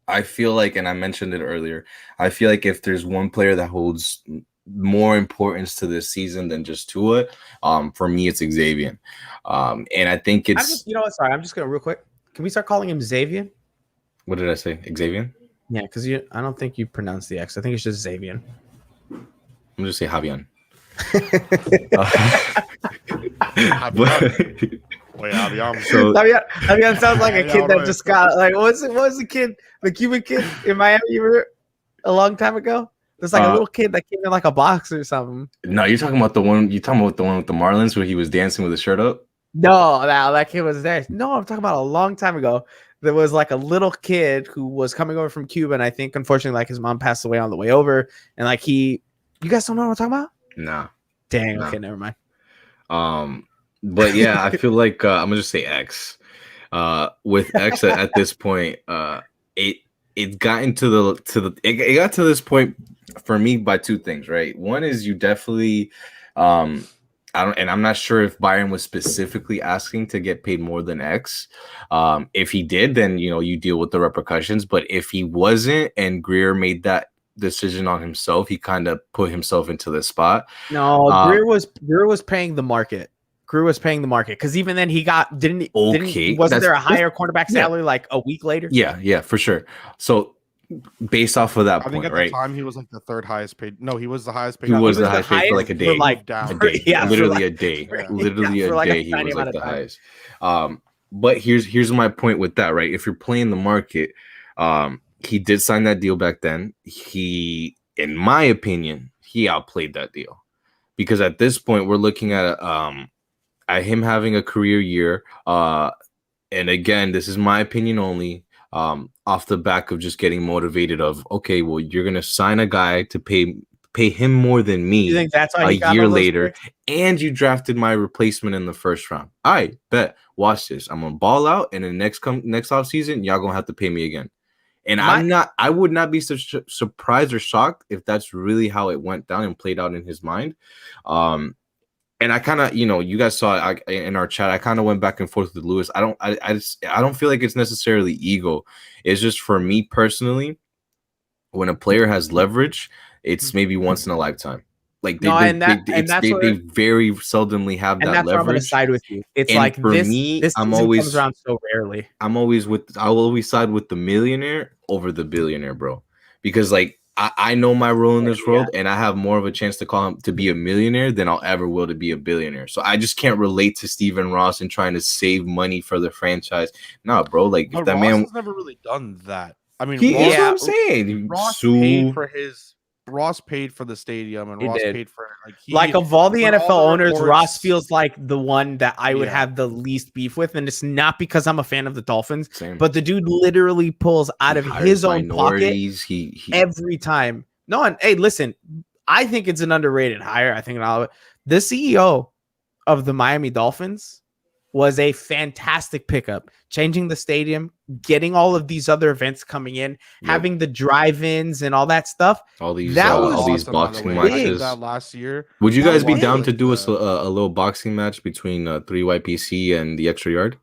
Speaker 4: I feel like, and I mentioned it earlier, I feel like if there's one player that holds more importance to this season than just Tua, for me it's Xavien. And I think it's
Speaker 1: I'm just gonna real quick. Can we start calling him Xavien?
Speaker 4: What did I say? Xavien?
Speaker 1: Yeah, because I don't think you pronounce the X. I think it's just Xavien.
Speaker 4: I'm just say Xavien.
Speaker 1: Xavien sounds like a kid that just got what was the kid, the Cuban kid in Miami a long time ago? There's like a little kid that came in like a box or something.
Speaker 4: No, you're talking about the one with the Marlins where he was dancing with his shirt up.
Speaker 1: No, that kid was there. No, I'm talking about a long time ago. There was like a little kid who was coming over from Cuba, and I think unfortunately, like his mom passed away on the way over, and like you guys don't know what I'm talking about?
Speaker 3: Nah.
Speaker 1: Dang. Nah. Okay, never mind.
Speaker 3: But yeah, I feel like I'm gonna just say X. With X at this point, it got it got to this point for me by two things, right? One is you definitely I'm not sure if Byron was specifically asking to get paid more than X. If he did, then you deal with the repercussions. But if he wasn't, and Greer made that decision on himself, he kind of put himself into the spot.
Speaker 1: No, Greer was paying the market. Greer was paying the market because even then he wasn't there a higher cornerback salary like a week later?
Speaker 3: Yeah, for sure. So based off of that
Speaker 2: I think
Speaker 3: point,
Speaker 2: at
Speaker 3: right?
Speaker 2: the time he was like the third highest paid. No, he was the highest paid.
Speaker 3: He was the highest paid for like a day.
Speaker 1: Literally
Speaker 3: a day. Literally a day. He was like the highest. But here's my point with that, right? If you're playing the market, he did sign that deal back then. He, in my opinion, he outplayed that deal because at this point we're looking at him having a career year. And again, this is my opinion only. Off the back of just getting motivated of, okay, well, you're gonna sign a guy to pay him more than me.
Speaker 1: You think that's how
Speaker 3: a year later, and you drafted my replacement in the first round. I bet. Watch this. I'm gonna ball out, and the next off season, y'all gonna have to pay me again. And I would not be surprised or shocked if that's really how it went down and played out in his mind. And I kind of, you guys saw it in our chat. I kind of went back and forth with Lewis. I don't feel like it's necessarily ego. It's just for me personally, when a player has leverage, it's maybe once in a lifetime. Like they very seldomly have that leverage. And that's where I'm going to
Speaker 1: side with you. It's like for this comes around so rarely.
Speaker 3: I'll always side with the millionaire over the billionaire, bro. Because like I know my role in this world, and I have more of a chance to call him to be a millionaire than I'll ever will to be a billionaire. So I just can't relate to Stephen Ross and trying to save money for the franchise. No, bro. Like if that man
Speaker 2: has never really done that. I mean,
Speaker 3: that's what I'm saying.
Speaker 2: Ross paid for the stadium, and Ross paid for
Speaker 1: of all the NFL owners, Ross feels like the one that I would have the least beef with, and it's not because I'm a fan of the Dolphins, but the dude literally pulls out of his own pocket every time. No, and hey, listen, I think it's an underrated hire. I think the CEO of the Miami Dolphins was a fantastic pickup, changing the stadium, getting all of these other events coming in, having the drive-ins and all that stuff.
Speaker 3: All these boxing matches
Speaker 2: that last year.
Speaker 3: Would you guys be down to do a little boxing match between 3YPC and the Extra Yard?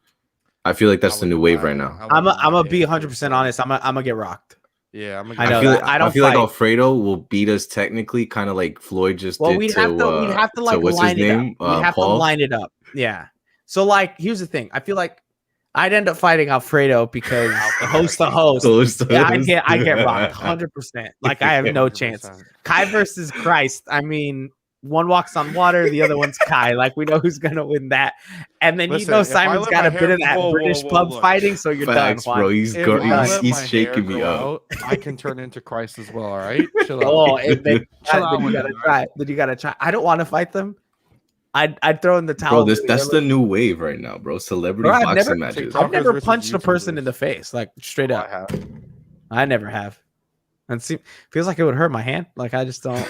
Speaker 3: I feel like that's the new wave right now.
Speaker 1: I'm gonna be 100% honest. I'm gonna get rocked.
Speaker 2: Yeah,
Speaker 3: I feel like Alfredo will beat us technically, kind of like Floyd just did.
Speaker 1: We'd have to like line it up. We'd have to line it up. Yeah. So, like, here's the thing. I feel like I'd end up fighting Alfredo because host to host. I get rocked 100%. Like, I have no chance. Kai versus Christ. I mean, one walks on water, the other one's Kai. Like, we know who's gonna win that. And then Simon's got a bit of that British pub fighting, so you're done.
Speaker 3: Bro, he's shaking me up.
Speaker 2: I can turn into Christ as well. All right.
Speaker 1: Chill out. Then you gotta try. You gotta try. I don't want to fight them. I'd throw in the towel.
Speaker 3: Bro, that's the new wave right now, bro. Celebrity boxing matches.
Speaker 1: I've never punched a person in the face, like straight up. I never have. And feels like it would hurt my hand. Like I just don't.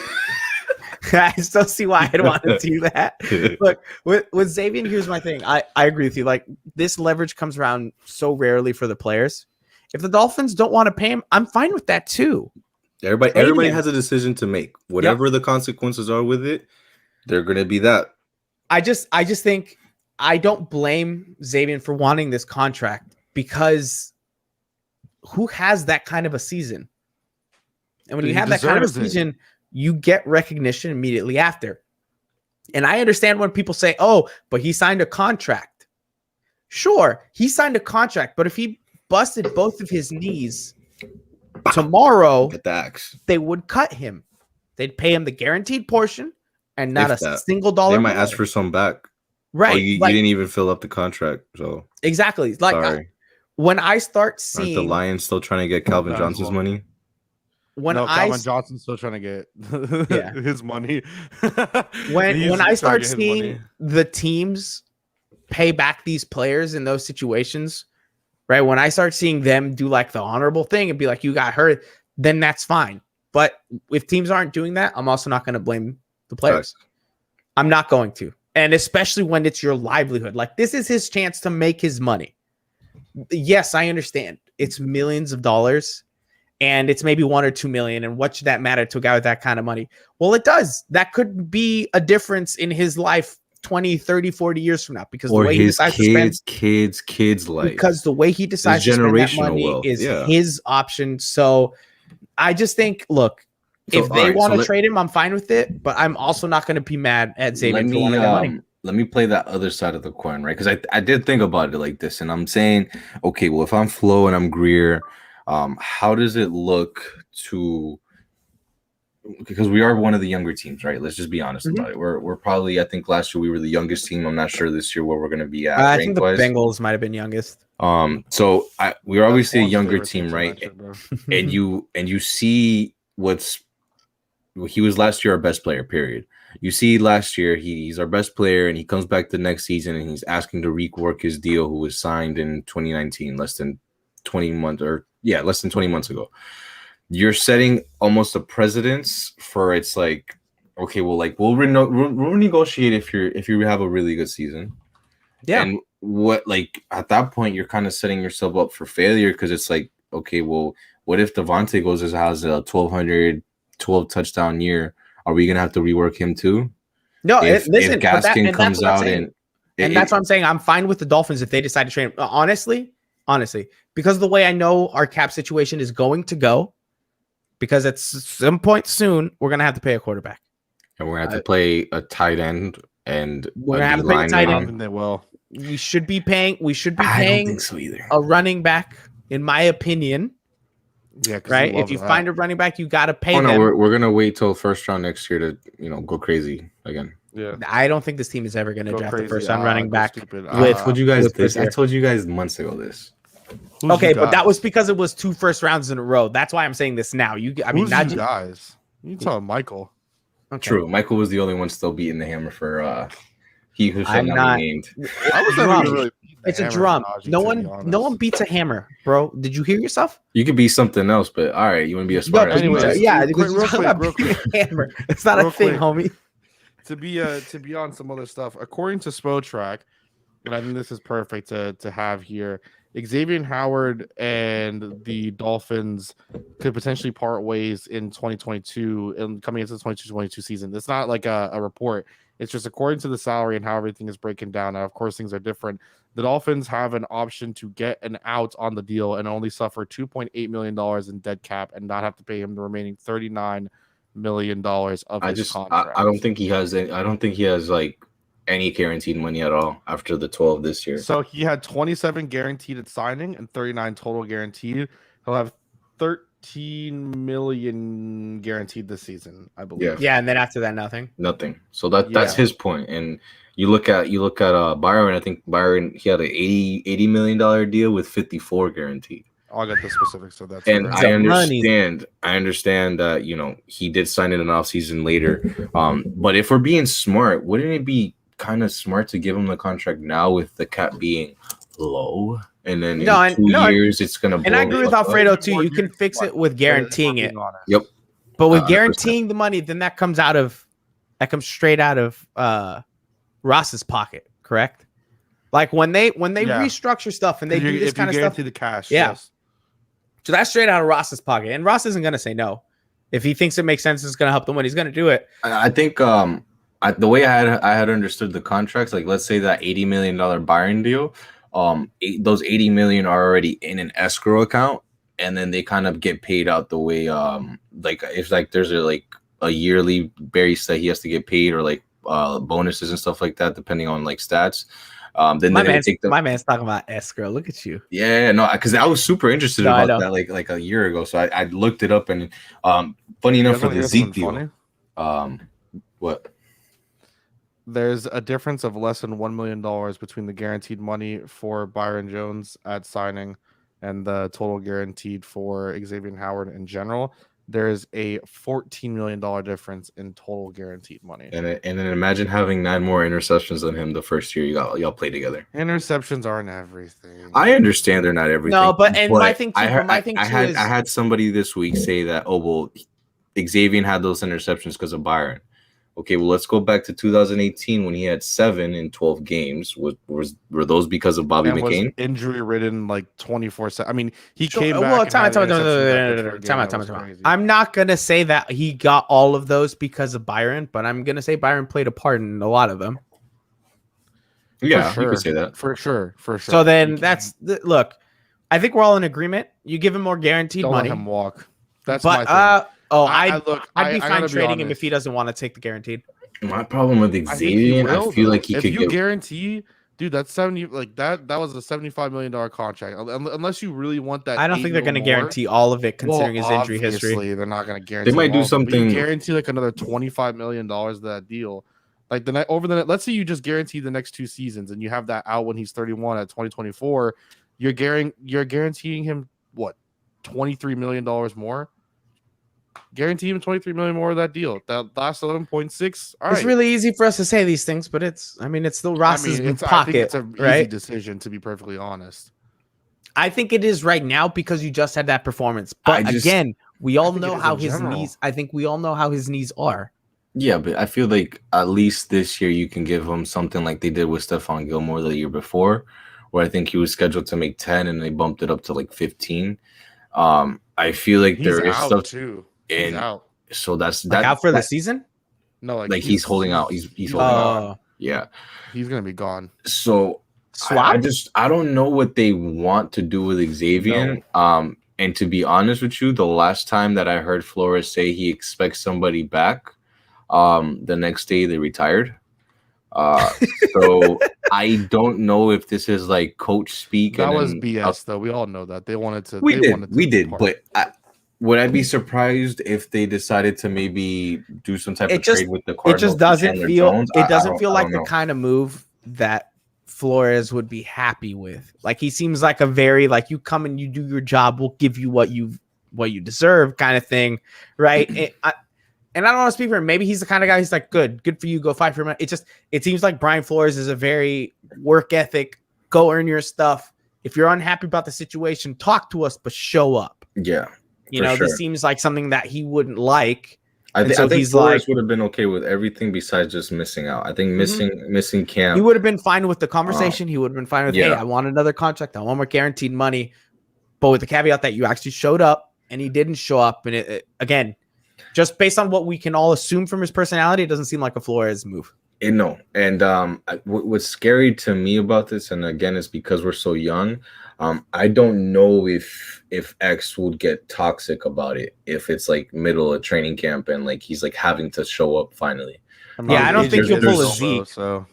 Speaker 1: I just don't see why I'd want to do that. Look, with Xavien, here's my thing. I agree with you. Like this leverage comes around so rarely for the players. If the Dolphins don't want to pay him, I'm fine with that too.
Speaker 3: Everybody has a decision to make. Whatever the consequences are with it, they're gonna be that.
Speaker 1: I just think I don't blame Xavien for wanting this contract because who has that kind of a season? And when you have that kind of a season, you get recognition immediately after. And I understand when people say, oh, but he signed a contract. Sure, he signed a contract, but if he busted both of his knees tomorrow, they would cut him. They'd pay him the guaranteed portion. And not a single dollar.
Speaker 3: They might ask for some back.
Speaker 1: Right.
Speaker 3: You didn't even fill up the contract. So
Speaker 1: exactly. Like when I start seeing
Speaker 3: the Lions still trying to get Calvin Johnson's money.
Speaker 2: Calvin Johnson's still trying to get his money.
Speaker 1: when I start seeing the teams pay back these players in those situations, right? When I start seeing them do like the honorable thing and be like, you got hurt, then that's fine. But if teams aren't doing that, I'm also not going to blame the players. I'm not going to. And especially when it's your livelihood. Like, this is his chance to make his money. Yes, I understand. It's millions of dollars and it's maybe 1 or 2 million. And what should that matter to a guy with that kind of money? Well, it does. That could be a difference in his life 20, 30, 40 years from now, because
Speaker 4: Or
Speaker 1: the way
Speaker 4: his
Speaker 1: he decides to spend,
Speaker 4: kids life.
Speaker 1: because the way he decides to spend that money is his option. So I just think, look, if they want to trade him, I'm fine with it, but I'm also not going to be mad at Xavien for wanting the money.
Speaker 4: Let me play that other side of the coin, right? Because I did think about it like this, and I'm saying, okay, well, if I'm Flo and I'm Greer, how does it look to? Because we are one of the younger teams, right? Let's just be honest about it. We're probably, I think last year we were the youngest team. I'm not sure this year where we're going to be at.
Speaker 1: I think the Bengals might have been youngest.
Speaker 4: So we're obviously a younger team, right? and you see he was last year our best player, period. You see last year he's our best player, and he comes back the next season and he's asking to rework his deal, who was signed in 2019, less than 20 months ago. You're setting almost a precedence for, it's like, okay, well, like we'll renegotiate if you have a really good season.
Speaker 1: Yeah.
Speaker 4: And what, like, at that point you're kind of setting yourself up for failure, because it's like, okay, well, what if Devontae has a 12 touchdown year? Are we gonna have to rework him too?
Speaker 1: No,
Speaker 4: listen, if Gaskin comes out
Speaker 1: and that's what I'm saying. I'm fine with the Dolphins if they decide to trade him. Honestly, because of the way I know our cap situation is going to go, because at some point soon we're gonna have to pay a quarterback,
Speaker 4: and we're gonna have to play a tight end, and
Speaker 1: we're gonna have to pay a tight end.
Speaker 2: They will.
Speaker 1: We should be paying.
Speaker 4: I don't think so either.
Speaker 1: A running back, in my opinion.
Speaker 2: Yeah,
Speaker 1: right. If you find a running back, you got to pay them.
Speaker 4: No, we're gonna wait till first round next year to go crazy again.
Speaker 2: Yeah,
Speaker 1: I don't think this team is ever going to draft the first round running back.
Speaker 4: I told you guys this. I told you guys months ago this.
Speaker 1: Okay, but that was because it was 2 first rounds in a row. That's why I'm saying this now.
Speaker 2: Not you guys. You talking Michael?
Speaker 1: Okay.
Speaker 4: True. Michael was the only one still beating the hammer for he who shall not be named.
Speaker 2: I was never really.
Speaker 1: It's a drum. No one beats a hammer, bro. Did you hear yourself?
Speaker 4: You could be something else, but all right, you want to be a Spartan.
Speaker 1: Anyway, yeah, real quick. Hammer. It's not a thing, homie.
Speaker 2: To be on some other stuff, according to Spotrac, and I think this is perfect to have here. Xavien Howard and the Dolphins could potentially part ways in 2022 and coming into the 2022 season. It's not like a report. It's just according to the salary and how everything is breaking down. Now, of course, things are different. The Dolphins have an option to get an out on the deal and only suffer $2.8 million in dead cap and not have to pay him the remaining $39 million of his contract.
Speaker 4: I don't think he has any. I don't think he has like any guaranteed money at all after the 12 this year.
Speaker 2: So he had 27 guaranteed at signing and 39 total guaranteed. He'll have 13 million guaranteed this season, I believe.
Speaker 1: Yeah, and then after that, nothing.
Speaker 4: So that's his point. And you look at Byron. I think Byron, he had an $80 million deal with 54 guaranteed.
Speaker 2: I'll get the specifics. So that's
Speaker 4: and I understand that he did sign in an offseason later. But if we're being smart, wouldn't it be kind of smart to give him the contract now with the cap being low? And then in 2 years, it's going to blow.
Speaker 1: And I agree with Alfredo, too. You can fix it with guaranteeing it.
Speaker 4: Yep.
Speaker 1: But with guaranteeing the money, then that comes straight out of Ross's pocket, correct? Like when they restructure stuff and they do this kind of stuff.
Speaker 2: The cash,
Speaker 1: yeah.
Speaker 2: Yes.
Speaker 1: So that's straight out of Ross's pocket. And Ross isn't going to say no. If he thinks it makes sense, it's going to help them win. He's going to do it.
Speaker 4: I think the way I had understood the contracts, like let's say that $80 million Byron deal, those $80 million are already in an escrow account, and then they kind of get paid out the way like if like there's a yearly base that he has to get paid, or like bonuses and stuff like that, depending on like stats. Then
Speaker 1: my man's talking about escrow. Look at you.
Speaker 4: Yeah, no, because I was super interested about that like a year ago. So I looked it up, and funny enough, for the Zeke deal, what?
Speaker 2: There's a difference of less than $1 million between the guaranteed money for Byron Jones at signing and the total guaranteed for Xavien Howard in general. there's a $14 million difference in total guaranteed money.
Speaker 4: And then imagine having 9 more interceptions than him the first year y'all play together.
Speaker 2: Interceptions aren't everything.
Speaker 4: I understand they're not everything.
Speaker 1: No, but my thing too.
Speaker 4: I had somebody this week say that, oh well, Xavien had those interceptions because of Byron. Okay, well, let's go back to 2018 when he had 7 in 12 games. Were those because of Bobby McCain?
Speaker 2: Was injury ridden like 24/7. I mean, he came
Speaker 1: well,
Speaker 2: back.
Speaker 1: Time out. I'm not gonna say that he got all of those because of Byron, but I'm gonna say Byron played a part in a lot of them.
Speaker 4: Yeah, you could say that
Speaker 2: for sure.
Speaker 1: So then look. I think we're all in agreement. You give him more guaranteed money.
Speaker 2: Don't let him walk. That's my thing.
Speaker 1: I'd be fine trading him if he doesn't want to take the guaranteed.
Speaker 4: My problem with Xavien, I feel like he could
Speaker 2: get guarantee, dude. That's 70. Like that was a $75 million contract. Unless you really want that,
Speaker 1: I don't think they're going to guarantee all of it, considering his injury history.
Speaker 2: They're not going to guarantee.
Speaker 4: They might do something.
Speaker 2: Guarantee like another $25 million of that deal. Like let's say you just guarantee the next 2 seasons, and you have that out when he's 31 at 2024. You're guaranteeing him what, $23 million more. Guarantee him $23 million more of that deal. That last 11.6.
Speaker 1: It's really easy for us to say these things, but it's still Ross's pocket.
Speaker 2: I think it's a
Speaker 1: right?
Speaker 2: easy decision, to be perfectly honest.
Speaker 1: I think it is right now because you just had that performance. But again, we all know how his knees. I think we all know how his knees are.
Speaker 4: Yeah, but I feel like at least this year you can give him something like they did with Stephon Gilmore the year before, where I think he was scheduled to make 10 and they bumped it up to like 15. I feel like there is stuff
Speaker 2: too.
Speaker 4: And
Speaker 2: out.
Speaker 4: So that's
Speaker 1: out for the season.
Speaker 2: No,
Speaker 4: like he's holding out. He's holding out. Yeah,
Speaker 2: he's gonna be gone.
Speaker 4: So I don't know what they want to do with Xavien. No. And to be honest with you, the last time that I heard Flores say he expects somebody back, the next day they retired. So I don't know if this is like coach speak.
Speaker 2: That was BS, though. We all know that they wanted to.
Speaker 4: We did, but. Would I be surprised if they decided to maybe do some type of trade with the Cardinals?
Speaker 1: It just doesn't feel. It doesn't feel like the kind of move that Flores would be happy with. Like he seems like a very like you come and you do your job, we'll give you what you deserve kind of thing, right? And I don't want to speak for him. Maybe he's the kind of guy who's like, good for you, go fight for him. It seems like Brian Flores is a very work ethic. Go earn your stuff. If you're unhappy about the situation, talk to us, but show up.
Speaker 4: Yeah.
Speaker 1: This seems like something that he wouldn't like.
Speaker 4: I think Flores would have been okay with everything besides just missing out. I think missing camp.
Speaker 1: He would have been fine with the conversation. He would have been fine with, hey, I want another contract. I want more guaranteed money. But with the caveat that you actually showed up and he didn't show up. And it again, just based on what we can all assume from his personality, it doesn't seem like a Flores move.
Speaker 4: No. And what's scary to me about this, and again, it's because we're so young. I don't know if X would get toxic about it if it's like middle of training camp and like he's like having to show up finally.
Speaker 1: I don't think he'll pull a Zeke.
Speaker 4: So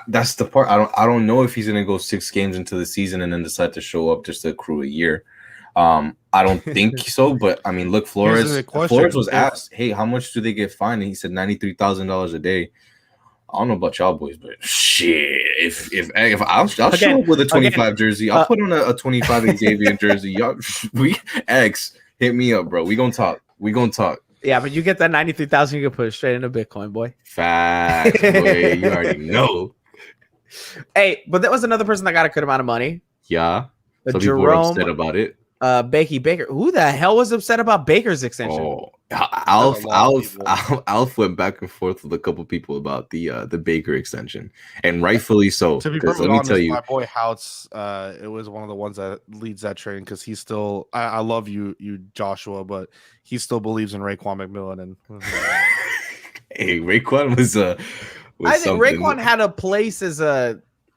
Speaker 4: that's the part. I don't know if he's gonna go 6 games into the season and then decide to show up just to accrue a year. I don't think so, but I mean, look, Flores was asked, hey, how much do they get fined? And he said $93,000 a day. I don't know about y'all boys, but shit, if I'll show up with a 25 jersey, I'll put on a 25 Xavien jersey. Y'all, X, hit me up, bro. We gonna talk.
Speaker 1: Yeah, but you get that 93,000, you can put it straight into Bitcoin, boy.
Speaker 4: Facts, boy. You already know.
Speaker 1: Hey, but that was another person that got a good amount of money.
Speaker 4: Yeah. So
Speaker 1: Jerome,
Speaker 4: people were upset about it.
Speaker 1: Baker. Who the hell was upset about Baker's extension?
Speaker 4: Oh, Alf went back and forth with a couple people about the Baker extension, and rightfully so.
Speaker 2: To be perfectly honest, my boy Houts, it was one of the ones that leads that train because he's still. I love you Joshua, but he still believes in Raekwon McMillan. And
Speaker 4: hey, Raekwon was
Speaker 1: I think Raekwon had a place as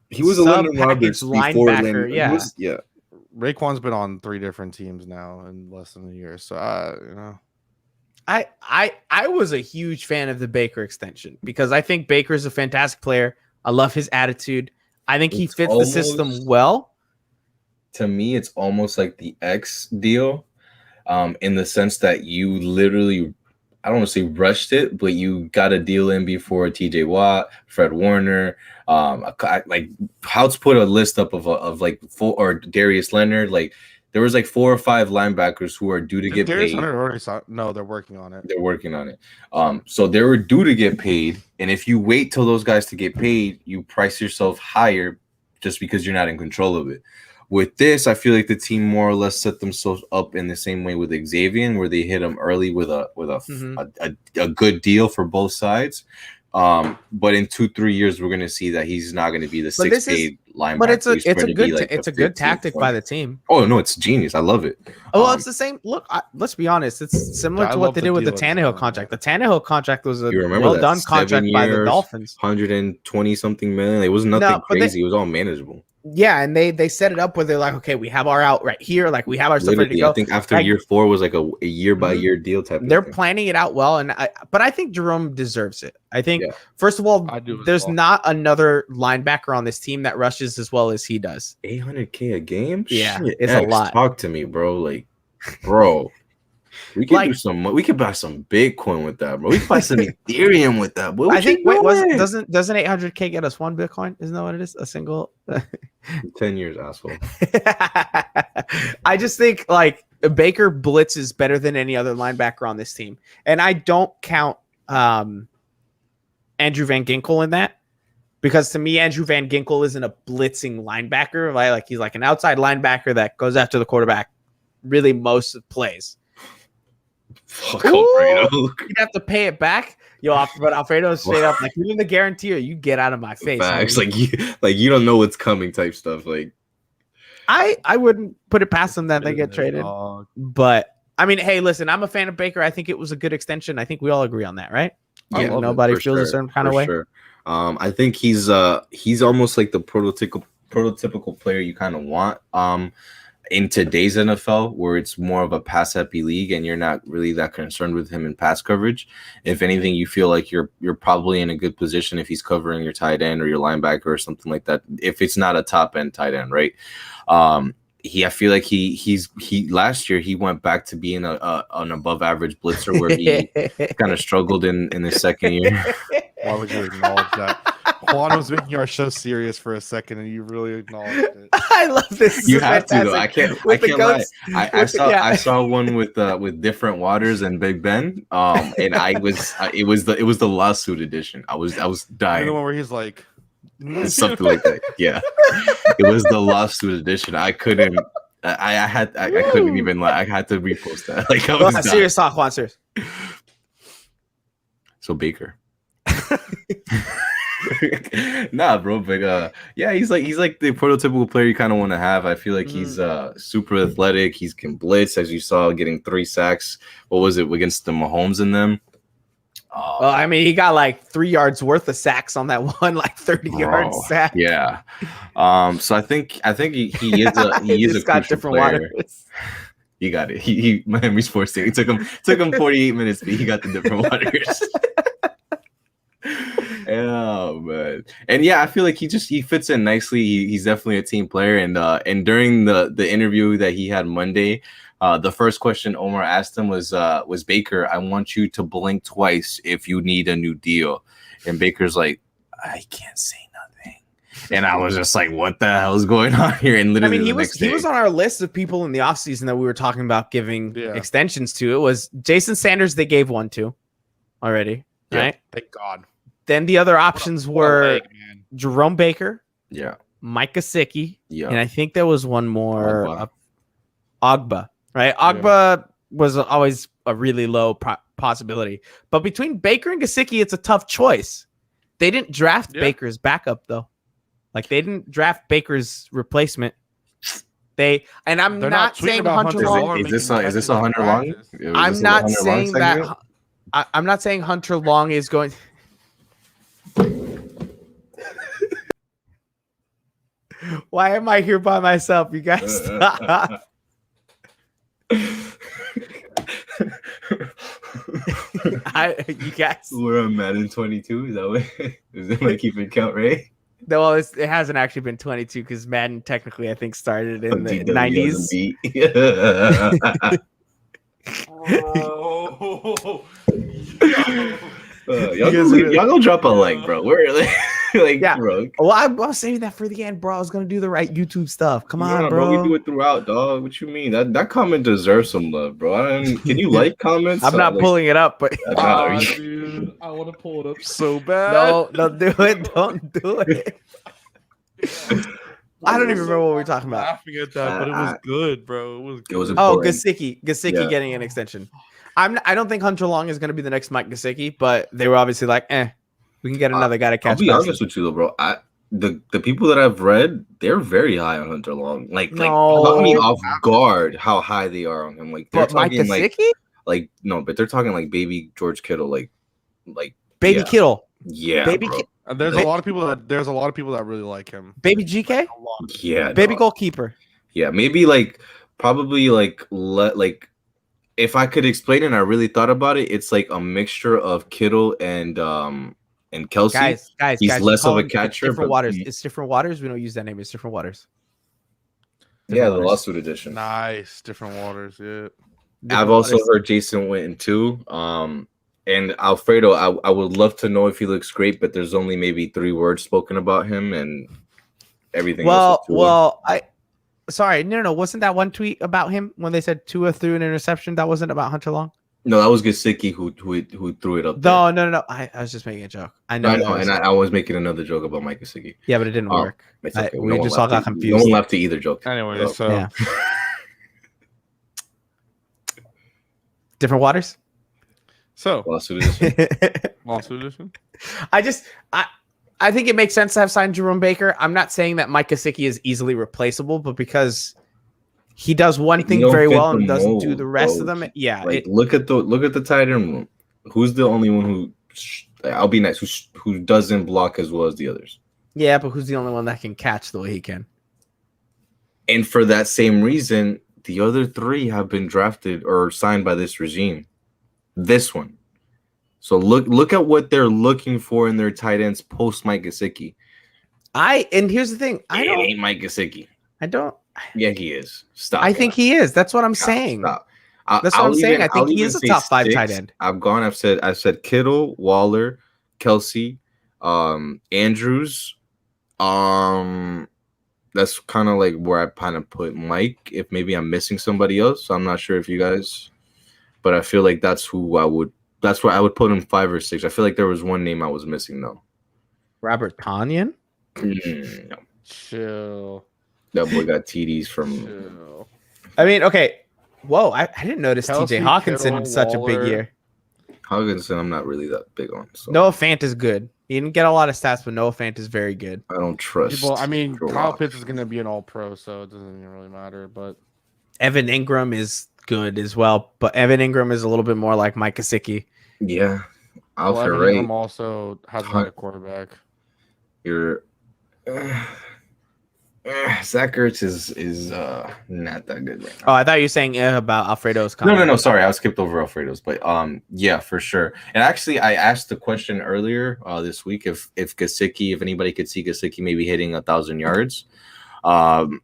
Speaker 4: he was a London Roberts
Speaker 1: linebacker.
Speaker 4: Yeah.
Speaker 2: Raekwon's been on 3 different teams now in less than a year, so
Speaker 1: I was a huge fan of the Baker extension because I think Baker's a fantastic player. I love his attitude. I think he fits the system well.
Speaker 4: To me, it's almost like the X deal, in the sense that you literally, I don't want to say rushed it, but you got a deal in before TJ Watt, Fred Warner. Like Houts put a list up of like full or Darius Leonard. Like there was like 4 or 5 linebackers who are due to get
Speaker 2: Darius
Speaker 4: paid.
Speaker 2: Hunter already saw, no, they're working on it.
Speaker 4: They're working on it. So they were due to get paid, and if you wait till those guys to get paid, you price yourself higher just because you're not in control of it. With this, I feel like the team more or less set themselves up in the same way with Xavien, where they hit him early with a good deal for both sides. But in 2-3 years, we're gonna see that he's not gonna be the 6 paid linebacker.
Speaker 1: But it's a good tactic by the team.
Speaker 4: Oh no, it's genius. I love it.
Speaker 1: Oh, it's the same. Look, let's be honest. It's similar to what they did with the Tannehill contract. The Tannehill contract was a well-done contract by the Dolphins.
Speaker 4: 120 something million. It was nothing crazy. It was all manageable.
Speaker 1: Yeah, and they set it up where they're like, okay, we have our out right here, like we have our stuff ready to go.
Speaker 4: I think after year 4 was like a year by year deal type.
Speaker 1: They're planning it out well, but I think Jerome deserves it. I think first of all, there's not another linebacker on this team that rushes as well as he does.
Speaker 4: $800K a game?
Speaker 1: Yeah,
Speaker 4: shit,
Speaker 1: it's a lot.
Speaker 4: Talk to me, bro. Like, bro. We could do some. We could buy some Bitcoin with that, bro. We could buy some Ethereum with that. Bro.
Speaker 1: I think. Wait, doesn't 800K get us 1 Bitcoin? Isn't that what it is? A single.
Speaker 4: 10 years, asshole.
Speaker 1: I just think like Baker blitzes better than any other linebacker on this team, and I don't count Andrew Van Ginkel in that because to me, Andrew Van Ginkel isn't a blitzing linebacker. Like he's like an outside linebacker that goes after the quarterback. Really, most of plays.
Speaker 4: Fuck Alfredo.
Speaker 1: You'd have to pay it back. But Alfredo's straight up like, even the guarantee or you get out of my face.
Speaker 4: Facts. Like you don't know what's coming type stuff. Like
Speaker 1: I wouldn't put it past them that they get traded. But I mean, hey, listen, I'm a fan of Baker. I think it was a good extension. I think we all agree on that, right?
Speaker 4: Yeah,
Speaker 1: nobody feels a certain kind of way.
Speaker 4: Sure. I think he's almost like the prototypical player you kind of want. In today's NFL, where it's more of a pass-happy league and you're not really that concerned with him in pass coverage. If anything, you feel like you're probably in a good position if he's covering your tight end or your linebacker or something like that. If it's not a top-end tight end, right? I feel like he last year he went back to being an above-average blitzer where he kind of struggled in his second year.
Speaker 2: Why would you acknowledge that? Juan was making our show serious for a second, and you really acknowledged it.
Speaker 1: I love this.
Speaker 4: You have to, though. I can't lie. I saw one with different waters and Big Ben. And it was the lawsuit edition. I was dying.
Speaker 2: The one where he's like
Speaker 4: something like that. Yeah, it was the lawsuit edition. I couldn't. I couldn't even lie. I had to repost that. Like I was
Speaker 1: serious talk, Juan. Serious.
Speaker 4: So Baker. Nah, bro, but yeah, he's like the prototypical player you kind of want to have. I feel like he's super athletic. He can blitz, as you saw, getting 3 sacks. What was it against the Mahomes in them?
Speaker 1: Well, I mean, he got like 3 yards worth of sacks on that one, like 30-yard sack.
Speaker 4: Yeah. So I think he is a crucial player. You got it. He Miami Sports State. It took him 48 minutes, but he got the different waters. Yeah, man. And yeah, I feel like he fits in nicely. He's definitely a team player. And during the interview that he had Monday, the first question Omar asked him was Baker, I want you to blink twice if you need a new deal. And Baker's like, I can't say nothing. And I was just like, what the hell is going on here? And literally,
Speaker 1: he was on our list of people in the offseason that we were talking about giving extensions to. It was Jason Sanders. They gave one to already, right?
Speaker 2: Thank God.
Speaker 1: Then the other options were Jerome Baker, Mike Gesicki, and I think there was one more, Ogba, right? Ogba was always a really low possibility. But between Baker and Gesicki, it's a tough choice. They didn't draft Baker's backup, though. Like, they didn't draft Baker's replacement. I'm not saying Hunter Long.
Speaker 4: Is this a Hunter Long?
Speaker 1: I'm not saying that. I'm not saying Hunter Long is going. Why am I here by myself? You guys stop. You guys.
Speaker 4: We're on Madden 22. Is that way? Is it like keeping count, right?
Speaker 1: No, well, it hasn't actually been 22 because Madden technically I think started in the 90s.
Speaker 4: Y'all go drop a like, bro. We're Like,
Speaker 1: Yeah.
Speaker 4: bro.
Speaker 1: Well, I was saving that for the end, bro. I was gonna do the right YouTube stuff. Come on, bro.
Speaker 4: We do it throughout, dog. What you mean? That comment deserves some love, bro. Can you like comments?
Speaker 1: I'm not pulling it up, but
Speaker 2: Dude, I want to pull it up so bad.
Speaker 1: no, don't do it. Don't do it. I don't even remember what we were talking about.
Speaker 2: Laughing at that, but it was good, bro. It was good.
Speaker 4: It was
Speaker 1: Gesicki
Speaker 4: Yeah.
Speaker 1: getting an extension. I don't think Hunter Long is going to be the next Mike Gesicki, but they were obviously like, we can get another guy to catch.
Speaker 4: I'll be honest with you though, bro. The people that I've read, they're very high on Hunter Long. Like caught me off guard how high they are on him. Like they're talking like no, but they're talking like baby George Kittle, like
Speaker 1: baby Kittle.
Speaker 4: Yeah,
Speaker 1: baby.
Speaker 2: And there's a lot of people that really like him.
Speaker 1: Baby GK.
Speaker 4: Yeah,
Speaker 1: baby goalkeeper.
Speaker 4: Yeah, maybe probably if I could explain it, and I really thought about it, it's like a mixture of Kittle and Kelsey.
Speaker 1: Guys,
Speaker 4: he's less of a catcher.
Speaker 1: Different waters. It's different waters. We don't use that name. It's different waters.
Speaker 4: The lawsuit edition.
Speaker 2: Nice, different waters. Yeah.
Speaker 4: I've also heard Jason Witten too. And Alfredo, I would love to know if he looks great, but there's only maybe 3 words spoken about him, and everything.
Speaker 1: Sorry, no. Wasn't that one tweet about him when they said Tua threw an interception? That wasn't about Hunter Long.
Speaker 4: No, that was Gesicki who threw it up.
Speaker 1: No. I was just making a joke. I know,
Speaker 4: and I was making another joke about Mike Gesicki.
Speaker 1: Yeah, but it didn't work.
Speaker 4: Okay.
Speaker 1: We just all got confused.
Speaker 4: No one laughed at either joke.
Speaker 2: Anyway, so
Speaker 1: yeah. Different waters.
Speaker 2: So
Speaker 4: lawsuit
Speaker 2: edition.
Speaker 1: I think it makes sense to have signed Jerome Baker. I'm not saying that Mike Gesicki is easily replaceable, but because he does one thing very well and doesn't do the rest of them. Yeah.
Speaker 4: Look at the tight end room. Who's the only one who? I'll be nice. Who doesn't block as well as the others?
Speaker 1: Yeah, but who's the only one that can catch the way he can?
Speaker 4: And for that same reason, the other 3 have been drafted or signed by this regime. This one. So look at what they're looking for in their tight ends post Mike Gesicki.
Speaker 1: And here's the thing.
Speaker 4: It ain't Mike Gesicki.
Speaker 1: I don't.
Speaker 4: Yeah, he is. Stop.
Speaker 1: I think he is. That's what I'm saying.
Speaker 4: Stop.
Speaker 1: That's what I'm saying. I think he is a top 5 tight end.
Speaker 4: I've said Kittle, Waller, Kelsey, Andrews. That's kind of like where I kind of put Mike. If maybe I'm missing somebody else, I'm not sure if you guys. But I feel like that's who I would. That's where I would put him 5 or 6. I feel like there was one name I was missing though.
Speaker 1: Robert Tonyan.
Speaker 4: No.
Speaker 2: Chill.
Speaker 4: That boy got TDs from.
Speaker 2: Chill.
Speaker 1: I mean, okay. Whoa, I didn't notice
Speaker 2: Kelsey,
Speaker 1: TJ Hawkinson
Speaker 2: Kittle,
Speaker 1: in such
Speaker 2: Waller.
Speaker 1: a big year.
Speaker 4: Hawkinson, I'm not really that big on. So.
Speaker 1: Noah Fant is good. He didn't get a lot of stats, but Noah Fant is very good.
Speaker 4: I don't trust.
Speaker 2: Kyle Pitts is going to be an all-pro, so it doesn't even really matter. But
Speaker 1: Evan Ingram is good as well, but Evan Ingram is a little bit more like Mike Gesicki.
Speaker 4: Yeah.
Speaker 2: Evan Ingram also has a quarterback.
Speaker 4: Zach Ertz is not that good right now.
Speaker 1: Oh, I thought you were saying about Alfredo's comment.
Speaker 4: No. Sorry, I skipped over Alfredo's, but yeah, for sure. And actually, I asked the question earlier this week if anybody could see Gesicki maybe hitting 1,000 yards. And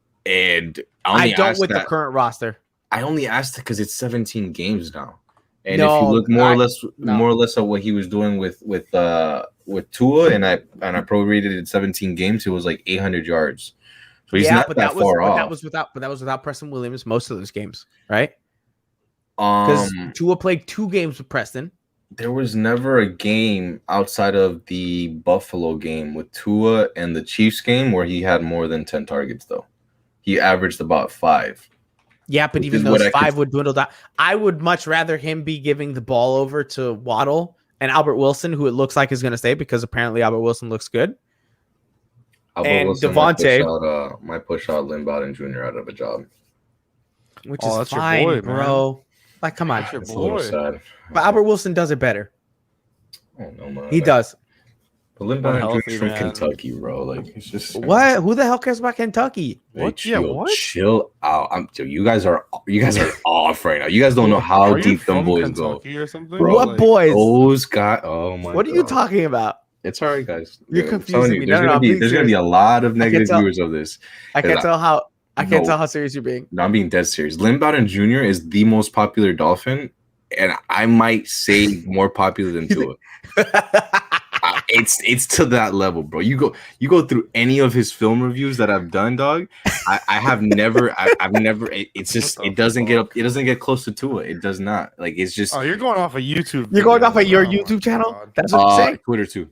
Speaker 1: I don't with the current roster.
Speaker 4: I only asked it because it's 17 games now. And if you look more or less at what he was doing with Tua, and I prorated it 17 games, it was like 800 yards. So he's not that far off.
Speaker 1: That was without Preston Williams most of those games, right? Because Tua played 2 games with Preston.
Speaker 4: There was never a game outside of the Buffalo game with Tua and the Chiefs game where he had more than 10 targets, though. He averaged about 5.
Speaker 1: Yeah, but even those 5 would dwindle down. I would much rather him be giving the ball over to Waddle and Albert Wilson, who it looks like is going to stay because apparently Albert Wilson looks good. And Devontae
Speaker 4: might push out Lynn Bowden Jr. out of a job,
Speaker 1: which is fine, boy, bro. Man. Like, come on,
Speaker 4: it's a little sad.
Speaker 1: But Albert Wilson does it better.
Speaker 4: Oh no, man.
Speaker 1: He does.
Speaker 4: But Lynn Bowden Jr. from Kentucky, bro. Like, it's just
Speaker 1: what? Who the hell cares about Kentucky?
Speaker 4: What? Chill out. You guys are off right now. You guys don't know how deep them boys
Speaker 2: Kentucky
Speaker 4: go.
Speaker 2: Or something?
Speaker 1: Bro, what boys?
Speaker 4: Those guys. Oh my.
Speaker 1: What are you talking about?
Speaker 4: It's all right, guys.
Speaker 1: You're confusing me. There's
Speaker 4: gonna be a lot of negative viewers of this.
Speaker 1: I can't tell how serious you're being.
Speaker 4: No, I'm being dead serious. Lynn Bowden Jr. is the most popular Dolphin, and I might say more popular than Tua. It's to that level, bro. You go through any of his film reviews that I've done, dog. I've never. It's just it doesn't get close to Tua. It does not. Like it's just.
Speaker 2: Oh, you're going off of YouTube.
Speaker 1: You're going off of your YouTube channel.
Speaker 2: God.
Speaker 1: That's what you're saying.
Speaker 4: Twitter too.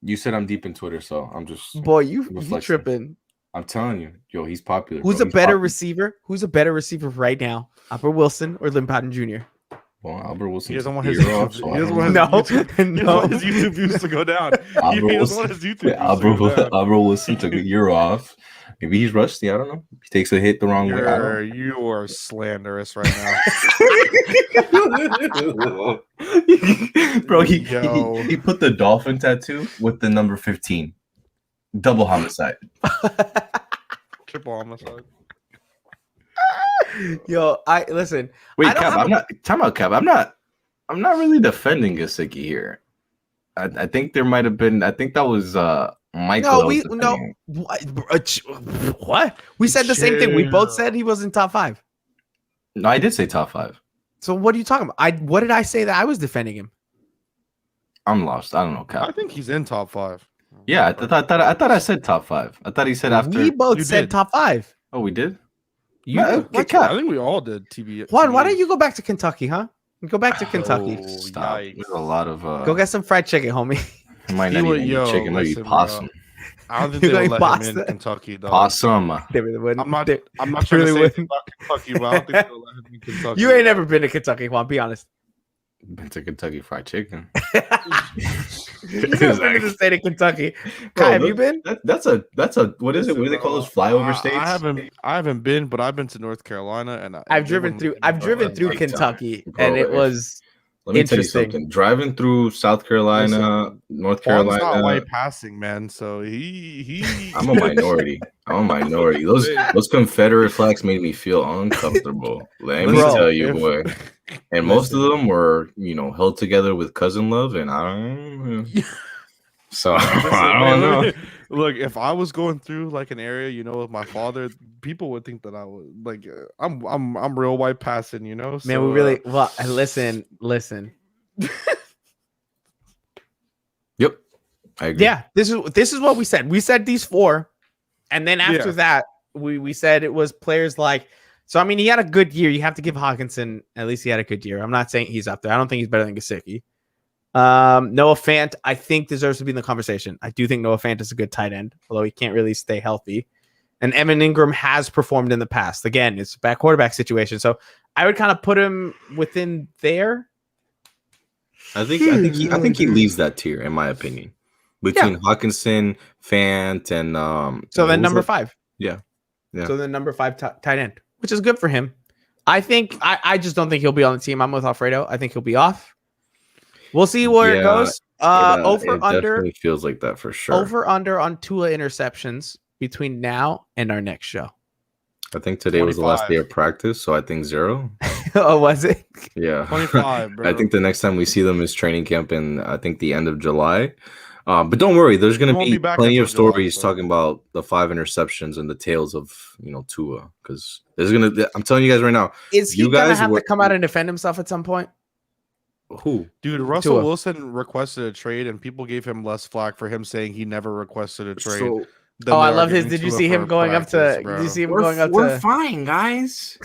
Speaker 4: You said I'm deep in Twitter, so I'm just.
Speaker 1: Boy, you tripping.
Speaker 4: I'm telling you, yo, he's popular.
Speaker 1: Who's a better receiver? Who's a better receiver right now? Albert Wilson or Lynn Patton Jr.?
Speaker 4: Well, Albert Wilson.
Speaker 2: He doesn't want his YouTube views to go down. He doesn't want his YouTube views
Speaker 4: Albert Wilson took a year off. Maybe he's rusty. I don't know. He takes a hit the wrong way.
Speaker 2: You are slanderous right
Speaker 4: now. Bro, he put the dolphin tattoo with the number 15. Double homicide.
Speaker 2: Triple homicide.
Speaker 1: Yo, listen.
Speaker 4: Wait, Cap, time out, Cap. I'm not really defending Gesicki here. I think there might have been. I think that was Michael.
Speaker 1: What? We said the same thing. We both said he was in top 5.
Speaker 4: No, I did say top 5.
Speaker 1: So what are you talking about? What did I say that I was defending him?
Speaker 4: I'm lost. I don't know, Cap.
Speaker 2: I think he's in top 5.
Speaker 4: Yeah, I thought I said top 5. I thought he said after.
Speaker 1: We both said top 5.
Speaker 4: Oh, we did.
Speaker 2: I think we all did.
Speaker 1: Juan, why don't you go back to Kentucky, huh? Go back to Kentucky.
Speaker 4: Stop. There's a lot of.
Speaker 1: Go get some fried chicken, homie.
Speaker 4: It might not even be chicken. Maybe possum.
Speaker 2: I don't think they'll let him in Kentucky, though.
Speaker 4: Possum.
Speaker 2: I'm not trying to say anything about Kentucky, but I don't think they'll let him in Kentucky.
Speaker 1: You ain't never been to Kentucky, Juan. Be honest.
Speaker 4: Been to Kentucky Fried Chicken.
Speaker 1: You've never been to the state of Kentucky. Kai, have you been?
Speaker 4: That's a what is it? What do they call those flyover states?
Speaker 2: I haven't been, but I've been to North Carolina, and
Speaker 1: I've driven through Kentucky, and it was.
Speaker 4: Let me tell you something. Driving through South Carolina, North Carolina.
Speaker 2: Not white passing, man. So he.
Speaker 4: I'm a minority. Those Confederate flags made me feel uncomfortable. Let me tell you, boy. And most of them were, held together with cousin love, and I don't know.
Speaker 2: Look, if I was going through like an area, with my father, people would think that I was like, I'm real white passing, So,
Speaker 1: man, we really listen.
Speaker 4: Yep, I agree.
Speaker 1: Yeah, this is what we said. We said these 4, and then after that, we said it was players like. So I mean, he had a good year. You have to give Hawkinson at least he had a good year. I'm not saying he's up there. I don't think he's better than Gesicki. Noah Fant, I think deserves to be in the conversation. I do think Noah Fant is a good tight end, although he can't really stay healthy. And Evan Ingram has performed in the past. Again, it's a bad quarterback situation, so I would kind of put him within there.
Speaker 4: I think he leaves that tier, in my opinion, between Hawkinson, Fant, and
Speaker 1: So then number 5.
Speaker 4: Yeah.
Speaker 1: So then number 5 tight end, which is good for him. I think I just don't think he'll be on the team. I'm with Alfredo. I think he'll be off. We'll see where it goes. Over under
Speaker 4: definitely feels like that for sure.
Speaker 1: Over under on Tua interceptions between now and our next show.
Speaker 4: I think today 25. Was the last day of practice, so I think 0.
Speaker 1: Oh, was it?
Speaker 4: Yeah,
Speaker 2: 25. Bro.
Speaker 4: I think the next time we see them is training camp in I think the end of July. But don't worry, there's going to be plenty of stories talking about the 5 interceptions and the tales of Tua, because there's going to. I'm telling you guys right now,
Speaker 1: is he going to have to come out and defend himself at some point?
Speaker 4: Who?
Speaker 2: Dude, Russell Wilson requested a trade, and people gave him less flack for him saying he never requested a trade.
Speaker 1: I love his. Did you see him going up to? Did you see him going up to?
Speaker 4: We're fine, guys.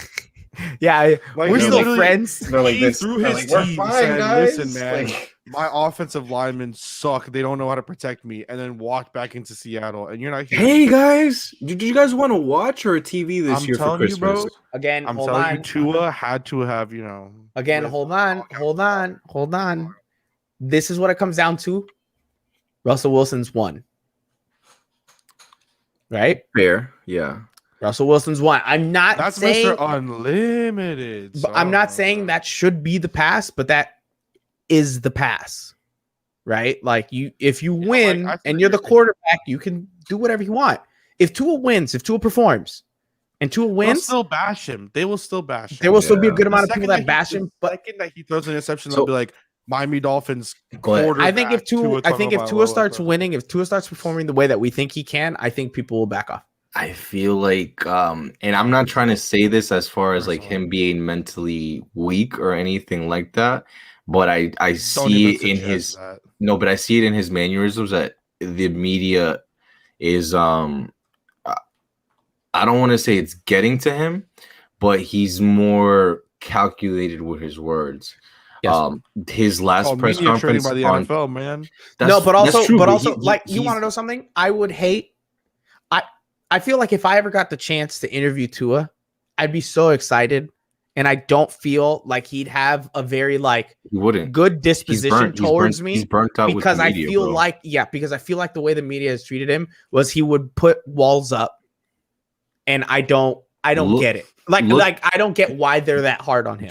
Speaker 1: Yeah, we're still friends.
Speaker 2: They're like this. Through his team, we're fine, guys. Listen, man. My offensive linemen suck. They don't know how to protect me, and then walked back into Seattle. And you're not here.
Speaker 4: Hey guys, did you guys want to watch or a TV this year for Christmas?
Speaker 2: You, bro,
Speaker 1: again,
Speaker 2: I'm telling you, Tua had to have,
Speaker 1: Again, hold on. This is what it comes down to. Russell Wilson's 1. Right?
Speaker 4: Fair, yeah.
Speaker 1: Russell Wilson's 1. I'm not
Speaker 2: That's
Speaker 1: saying
Speaker 2: Mr. Unlimited.
Speaker 1: But I'm not saying that should be the pass, but that is the pass. Right? Like if you win and you're the quarterback, you can do whatever you want. If Tua wins, if Tua performs, and Tua wins,
Speaker 2: they'll still bash him. They will still bash him.
Speaker 1: There will still be a good amount of people that bash him. But
Speaker 2: second that he throws an interception, they'll be like, Miami Dolphins quarterback.
Speaker 1: I think if Tua starts winning, if Tua starts performing the way that we think he can, I think people will back off.
Speaker 3: I feel like, and I'm not trying to say this as far as like him being mentally weak or anything like that, but I see it in his.
Speaker 4: No, but I see it in his mannerisms that the media is I don't want to say it's getting to him, but he's more calculated with his words.
Speaker 1: Yes.
Speaker 4: His last press
Speaker 2: media training
Speaker 4: conference
Speaker 2: by the NFL, man.
Speaker 1: But also,
Speaker 4: true,
Speaker 1: you want to know something? I would hate. I feel like if I ever got the chance to interview Tua, I'd be so excited, and I don't feel like he'd have a very
Speaker 4: he wouldn't
Speaker 1: good disposition towards me.
Speaker 4: He's burnt out
Speaker 1: because
Speaker 4: with the media,
Speaker 1: I feel
Speaker 4: bro.
Speaker 1: because I feel like the way the media has treated him was he would put walls up, and I don't get it. I don't get why they're that hard on him.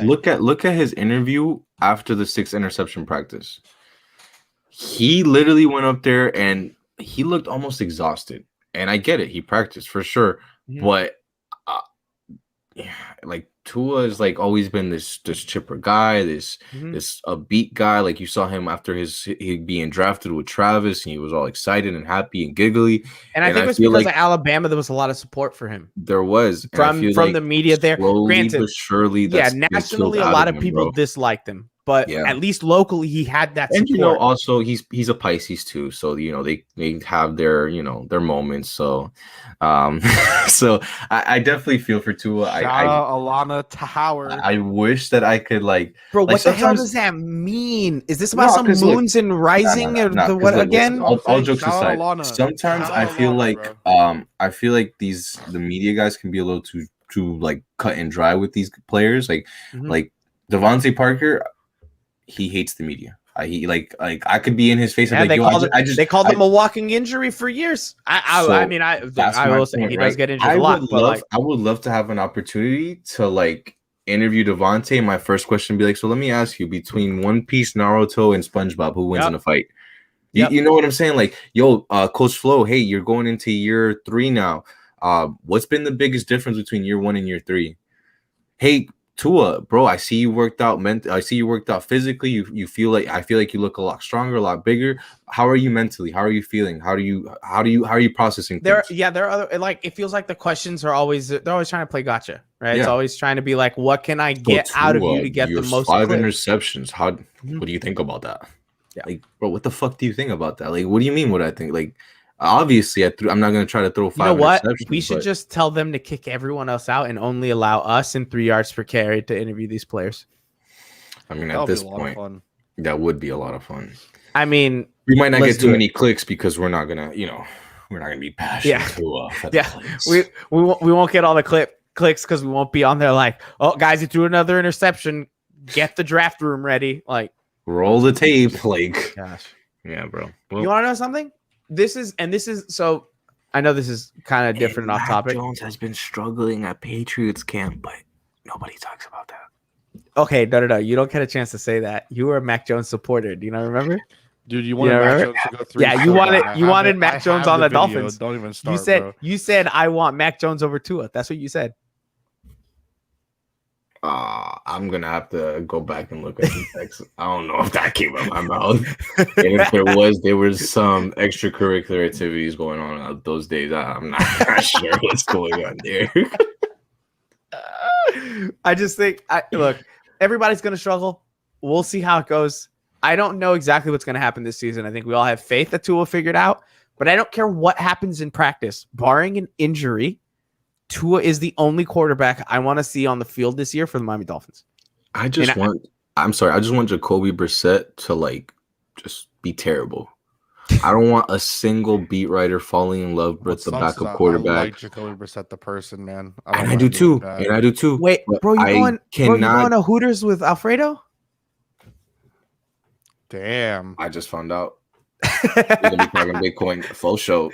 Speaker 4: Look at his interview after the 6th interception practice. He literally went up there and he looked almost exhausted. And I get it. He practiced for sure. Mm-hmm. But Tua has always been this chipper guy, this upbeat guy. Like you saw him after he being drafted with Travis, and he was all excited and happy and giggly.
Speaker 1: And I think it was because of Alabama. There was a lot of support for him.
Speaker 4: There was
Speaker 1: from the media there. Granted,
Speaker 4: but surely,
Speaker 1: nationally, a lot of people disliked him. But at least locally, he had that support.
Speaker 4: And also he's a Pisces too, so they have their their moments. So, so I definitely feel for Tua.
Speaker 2: Shout out Alana to Howard.
Speaker 4: I wish that I could
Speaker 1: bro. What the hell does that mean? Is this about some moons and rising or what again?
Speaker 4: All jokes aside, sometimes I feel like the media guys can be a little too cut and dry with these players. Like Devontae Parker. He hates the media. I could be in his face.
Speaker 1: Yeah, they called him a walking injury for years. I will say he does get injured a lot.
Speaker 4: I would love to have an opportunity to interview Devontae. My first question would be so let me ask you, between One Piece, Naruto, and SpongeBob, who wins in a fight? You know what I'm saying? Coach Flo, hey, you're going into year 3 now. What's been the biggest difference between year 1 and year 3? Hey, Tua, bro, I see you worked out. I see you worked out physically. I feel like you look a lot stronger, a lot bigger. How are you mentally? How are you feeling? How are you processing things?
Speaker 1: There are other it feels like the questions are always they're always trying to play gotcha, right? Yeah. It's always trying to be what can I get out of you to get the most?
Speaker 4: 5 interceptions. What do you think about that? Yeah, bro, what the fuck do you think about that? What do you mean? What I think? Obviously, I'm not going to try to throw 5. You know what?
Speaker 1: We should just tell them to kick everyone else out and only allow us in 3 yards per carry to interview these players.
Speaker 4: I mean, at this point, that would be a lot of fun.
Speaker 1: I mean,
Speaker 4: we might not get too many clicks because we're not gonna, we're not gonna be passionate.
Speaker 1: We won't get all the clicks because we won't be on there oh, guys, you threw another interception. Get the draft room ready.
Speaker 4: Roll the tape.
Speaker 1: Gosh,
Speaker 4: yeah, bro.
Speaker 1: Well, you want to know something? This is so. I know this is kind of different and off topic.
Speaker 4: Jones has been struggling at Patriots camp, but nobody talks about that.
Speaker 1: Okay, no. You don't get a chance to say that. You were a Mac Jones supporter. Do you not remember?
Speaker 2: Dude, you wanted Mac Jones to go 3.
Speaker 1: Yeah, you wanted Mac Jones on the Dolphins.
Speaker 2: Don't even start.
Speaker 1: You said I want Mac Jones over Tua. That's what you said.
Speaker 4: I'm gonna have to go back and look at the text. I don't know if that came out of my mouth. And if there was some extracurricular activities going on those days. I'm not sure what's going on there.
Speaker 1: I just think look, everybody's gonna struggle. We'll see how it goes. I don't know exactly what's gonna happen this season. I think we all have faith that Tua will figure it out, but I don't care what happens in practice, barring an injury. Tua is the only quarterback I want to see on the field this year for the Miami Dolphins.
Speaker 4: I just want Jacoby Brissett to just be terrible. I don't want a single beat writer falling in love with the backup quarterback. I like
Speaker 2: Jacoby Brissett, the person, man.
Speaker 4: I do too.
Speaker 1: Wait, bro, you going to Hooters with Alfredo?
Speaker 2: Damn.
Speaker 4: I just found out. We're gonna be talking Bitcoin full show.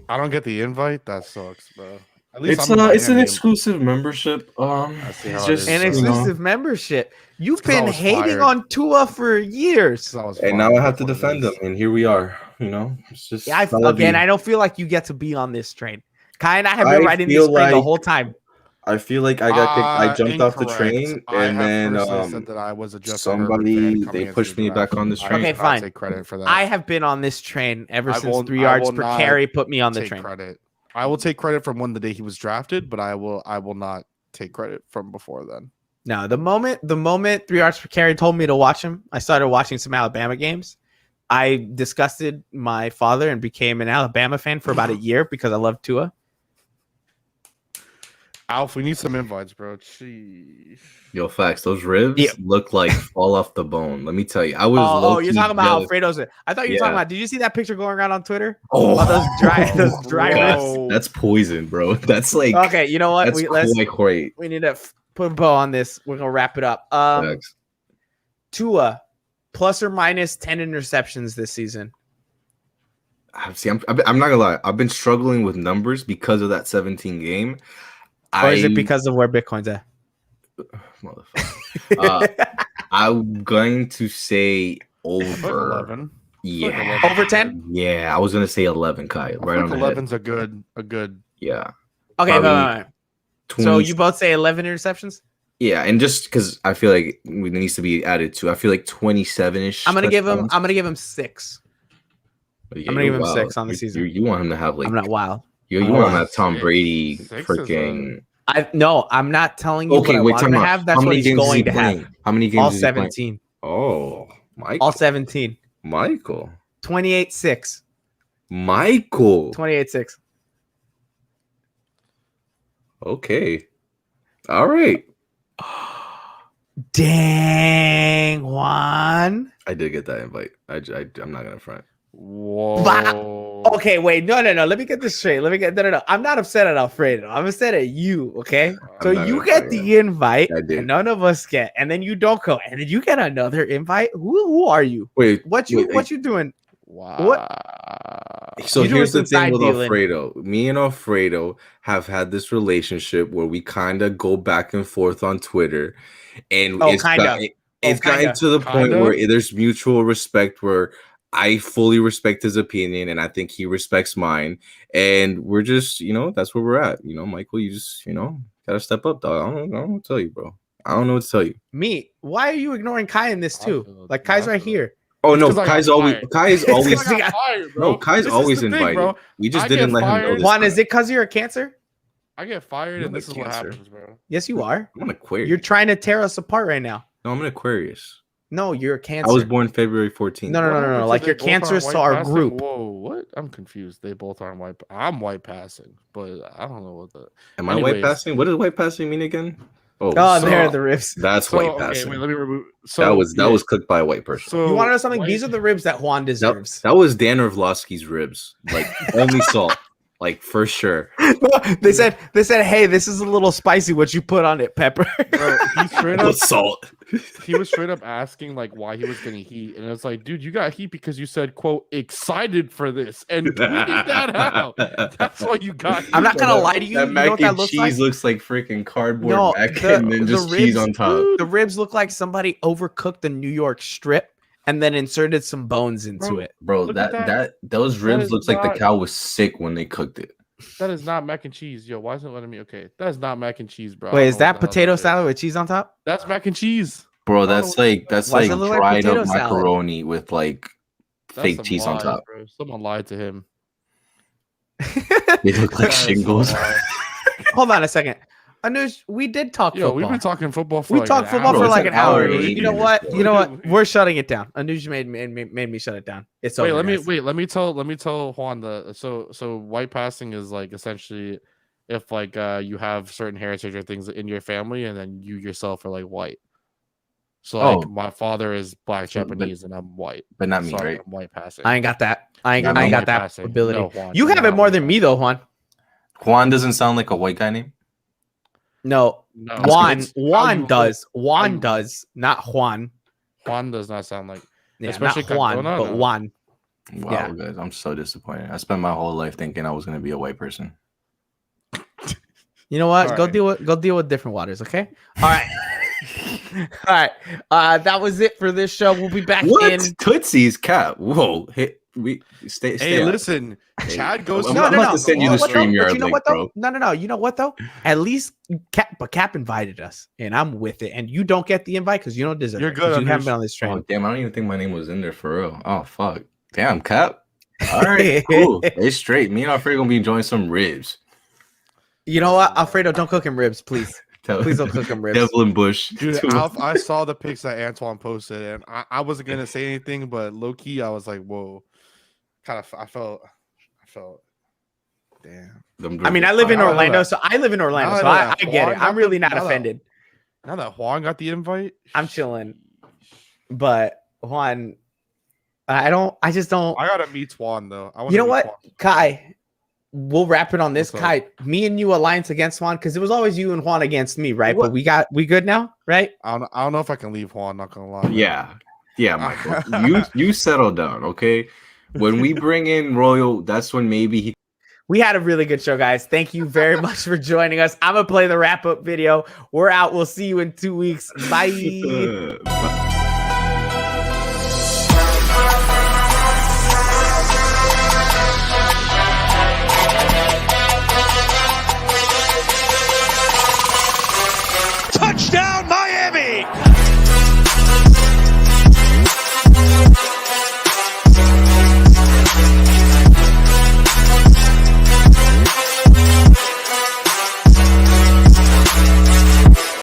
Speaker 2: I don't get the invite. That sucks, bro.
Speaker 4: It's an exclusive membership.
Speaker 1: It's just an exclusive membership. You've been hating on Tua for years,
Speaker 4: and now I have to defend him. And here we are. It's just
Speaker 1: I don't feel like you get to be on this train. Kind of have been riding this train the whole time.
Speaker 4: I feel like I jumped off the train, and then
Speaker 2: said that I was
Speaker 4: they pushed me back on this train.
Speaker 1: Okay, fine.
Speaker 2: I'll take credit for that.
Speaker 1: I have been on this train ever since 3 yards per carry put me on the train.
Speaker 2: Credit. I will take credit from the day he was drafted, but I will not take credit from before then.
Speaker 1: No, the moment 3 yards per carry told me to watch him, I started watching some Alabama games. I disgusted my father and became an Alabama fan for about a year because I love Tua.
Speaker 2: Alf, we need some invites, bro. Jeez.
Speaker 3: Yo, facts. Those ribs look like fall off the bone. Let me tell you. I was.
Speaker 1: Oh, you're talking about Alfredo's. I thought you were talking about. Did you see that picture going around on Twitter?
Speaker 3: Oh,
Speaker 1: those dry ribs.
Speaker 3: That's poison, bro. That's like.
Speaker 1: Okay, you know what?
Speaker 3: We
Speaker 1: need to put a bow on this. We're gonna wrap it up. Tua, plus or minus 10 interceptions this season.
Speaker 3: See, I'm not gonna lie. I've been struggling with numbers because of that 17 game.
Speaker 1: Or is it because of where Bitcoin's at?
Speaker 3: Motherfucker. I'm going to say over
Speaker 2: 11.
Speaker 3: Yeah.
Speaker 2: Like
Speaker 1: over 10?
Speaker 3: Yeah, I was gonna say 11, Kai. Right on
Speaker 2: 11's a good.
Speaker 3: Yeah.
Speaker 1: Okay, no. So you both say 11 interceptions?
Speaker 3: Yeah, and just because I feel like it needs to be added to, I feel like 27-ish.
Speaker 1: I'm gonna give him 6.
Speaker 3: Yeah,
Speaker 1: I'm gonna give him 6 on the season.
Speaker 3: You want him to have like
Speaker 1: I'm not wild.
Speaker 3: You want him to have Tom Brady freaking.
Speaker 1: I'm not telling you.
Speaker 3: Okay, wait, time
Speaker 1: out. That's what he's going to have.
Speaker 3: How many games?
Speaker 1: All 17.
Speaker 3: Oh, Michael.
Speaker 1: All 17.
Speaker 3: Michael.
Speaker 1: 28-6.
Speaker 3: Michael.
Speaker 1: 28-6.
Speaker 3: Okay. All right.
Speaker 1: Dang, Juan.
Speaker 3: I did get that invite. I'm not gonna front.
Speaker 2: Whoa.
Speaker 1: Okay, wait. No. Let me get this straight. No. I'm not upset at Alfredo. I'm upset at you. Okay. So you get the invite, and none of us get, and then you don't go, and then you get another invite. Who are you?
Speaker 3: Wait.
Speaker 1: What you doing?
Speaker 2: Wow.
Speaker 1: What?
Speaker 3: So here's the thing with Alfredo. Me and Alfredo have had this relationship where we kind of go back and forth on Twitter, and it's gotten to the point where there's mutual respect where I fully respect his opinion and I think he respects mine. And we're just, that's where we're at. Michael, you just, gotta step up, dog. I don't know what to tell you, bro. I don't know what to tell you.
Speaker 1: Me, why are you ignoring Kai in this too? Like Kai's right here.
Speaker 3: Oh no, Kai's always Kai's always invited. Bro. We just didn't let him know.
Speaker 1: Juan, is it because you're a Cancer?
Speaker 2: I get fired and this is what happens, bro.
Speaker 1: Yes, you are.
Speaker 3: I'm an Aquarius.
Speaker 1: You're trying to tear us apart right now.
Speaker 3: No, I'm an Aquarius.
Speaker 1: No, you're a Cancer.
Speaker 3: I was born February 14th.
Speaker 1: No. Like you're cancerous to our group.
Speaker 2: Whoa, what? I'm confused. They both aren't white. I'm white passing, but I don't know what the.
Speaker 3: Am I white passing? What does white passing mean again?
Speaker 1: There are the ribs.
Speaker 3: That's white passing.
Speaker 2: Wait, let me remove.
Speaker 3: That was cooked by a white person.
Speaker 1: So you want to know something? These are the ribs that Juan deserves.
Speaker 3: That was Dan Orlovsky's ribs. Like only salt. Like for sure.
Speaker 1: They said, hey, this is a little spicy. What you put on it, pepper?
Speaker 2: Bro, he straight up
Speaker 3: salt.
Speaker 2: He was straight up asking like why he was getting heat, and it's like, dude, you got heat because you said, "quote excited for this," and tweeted that out. That's what you got.
Speaker 1: I'm not gonna lie to you.
Speaker 3: That mac and cheese looks like freaking cardboard mac and then just cheese on top.
Speaker 1: The ribs look like somebody overcooked the New York strip and then inserted some bones into it.
Speaker 3: Bro, those ribs looks like the cow was sick when they cooked it.
Speaker 2: That is not mac and cheese. Yo, why isn't it letting me? Okay, that is not mac and cheese, bro.
Speaker 1: Wait, is that potato salad with cheese on top?
Speaker 2: That's mac and cheese.
Speaker 3: Bro, that's like dried up macaroni with like fake cheese on top.
Speaker 2: Bro. Someone lied to him.
Speaker 3: They look like shingles.
Speaker 1: Hold on a second. Anush, we did talk football.
Speaker 2: We've been talking football for
Speaker 1: we talked football for like an hour. You know what? We're shutting it down. Anush made me shut it down. It's over.
Speaker 2: Let me tell Juan so white passing is like essentially if like you have certain heritage or things in your family and then you yourself are like white. So like my father is black Japanese and I'm white.
Speaker 3: But not me, right?
Speaker 2: I'm white passing.
Speaker 1: I ain't got that. I ain't got that passing ability. No, Juan, you have it more than me though, Juan.
Speaker 3: Juan doesn't sound like a white guy name.
Speaker 1: No. Juan does. Juan does, not Juan.
Speaker 2: Juan does not sound like
Speaker 1: especially not Juan, but Juan.
Speaker 3: Wow, guys, I'm so disappointed. I spent my whole life thinking I was gonna be a white person.
Speaker 1: You know what? Go deal with different waters, okay? All right. All right. That was it for this show. We'll be back in
Speaker 3: Tootsie's Cap. Whoa. Stay.
Speaker 2: Hey, listen. Chad goes.
Speaker 3: I'm about to send you the StreamYard link, bro.
Speaker 1: No. You know what though? At least Cap invited us, and I'm with it. And you don't get the invite because you don't deserve it.
Speaker 2: You're good.
Speaker 1: You haven't been on this train.
Speaker 3: Oh damn! I don't even think my name was in there for real. Oh fuck. Damn, Cap. All right, cool. It's straight. Me and Alfredo gonna be enjoying some ribs.
Speaker 1: You know what, Alfredo? Don't cook him ribs, please. Please don't cook him ribs.
Speaker 4: Devlin Bush.
Speaker 2: Dude, I saw the pics that Antoine posted, and I wasn't gonna say anything, but low key, I was like, "Whoa!" I felt, damn.
Speaker 1: I mean, I live in Orlando, so I get it. I'm really not offended.
Speaker 2: Now that Juan got the invite,
Speaker 1: I'm chilling. But Juan, I just don't.
Speaker 2: I gotta meet Juan though.
Speaker 1: You know what, Kai? We'll wrap it on this. Kai, me and you alliance against Juan because it was always you and Juan against me, right? What? But we good now, right?
Speaker 2: I don't know if I can leave Juan. Not gonna lie.
Speaker 4: Yeah, Michael. you settle down, okay? When we bring in Royal, that's when maybe he.
Speaker 1: We had a really good show, guys. Thank you very much for joining us. I'm gonna play the wrap up video. We're out. We'll see you in 2 weeks. Bye.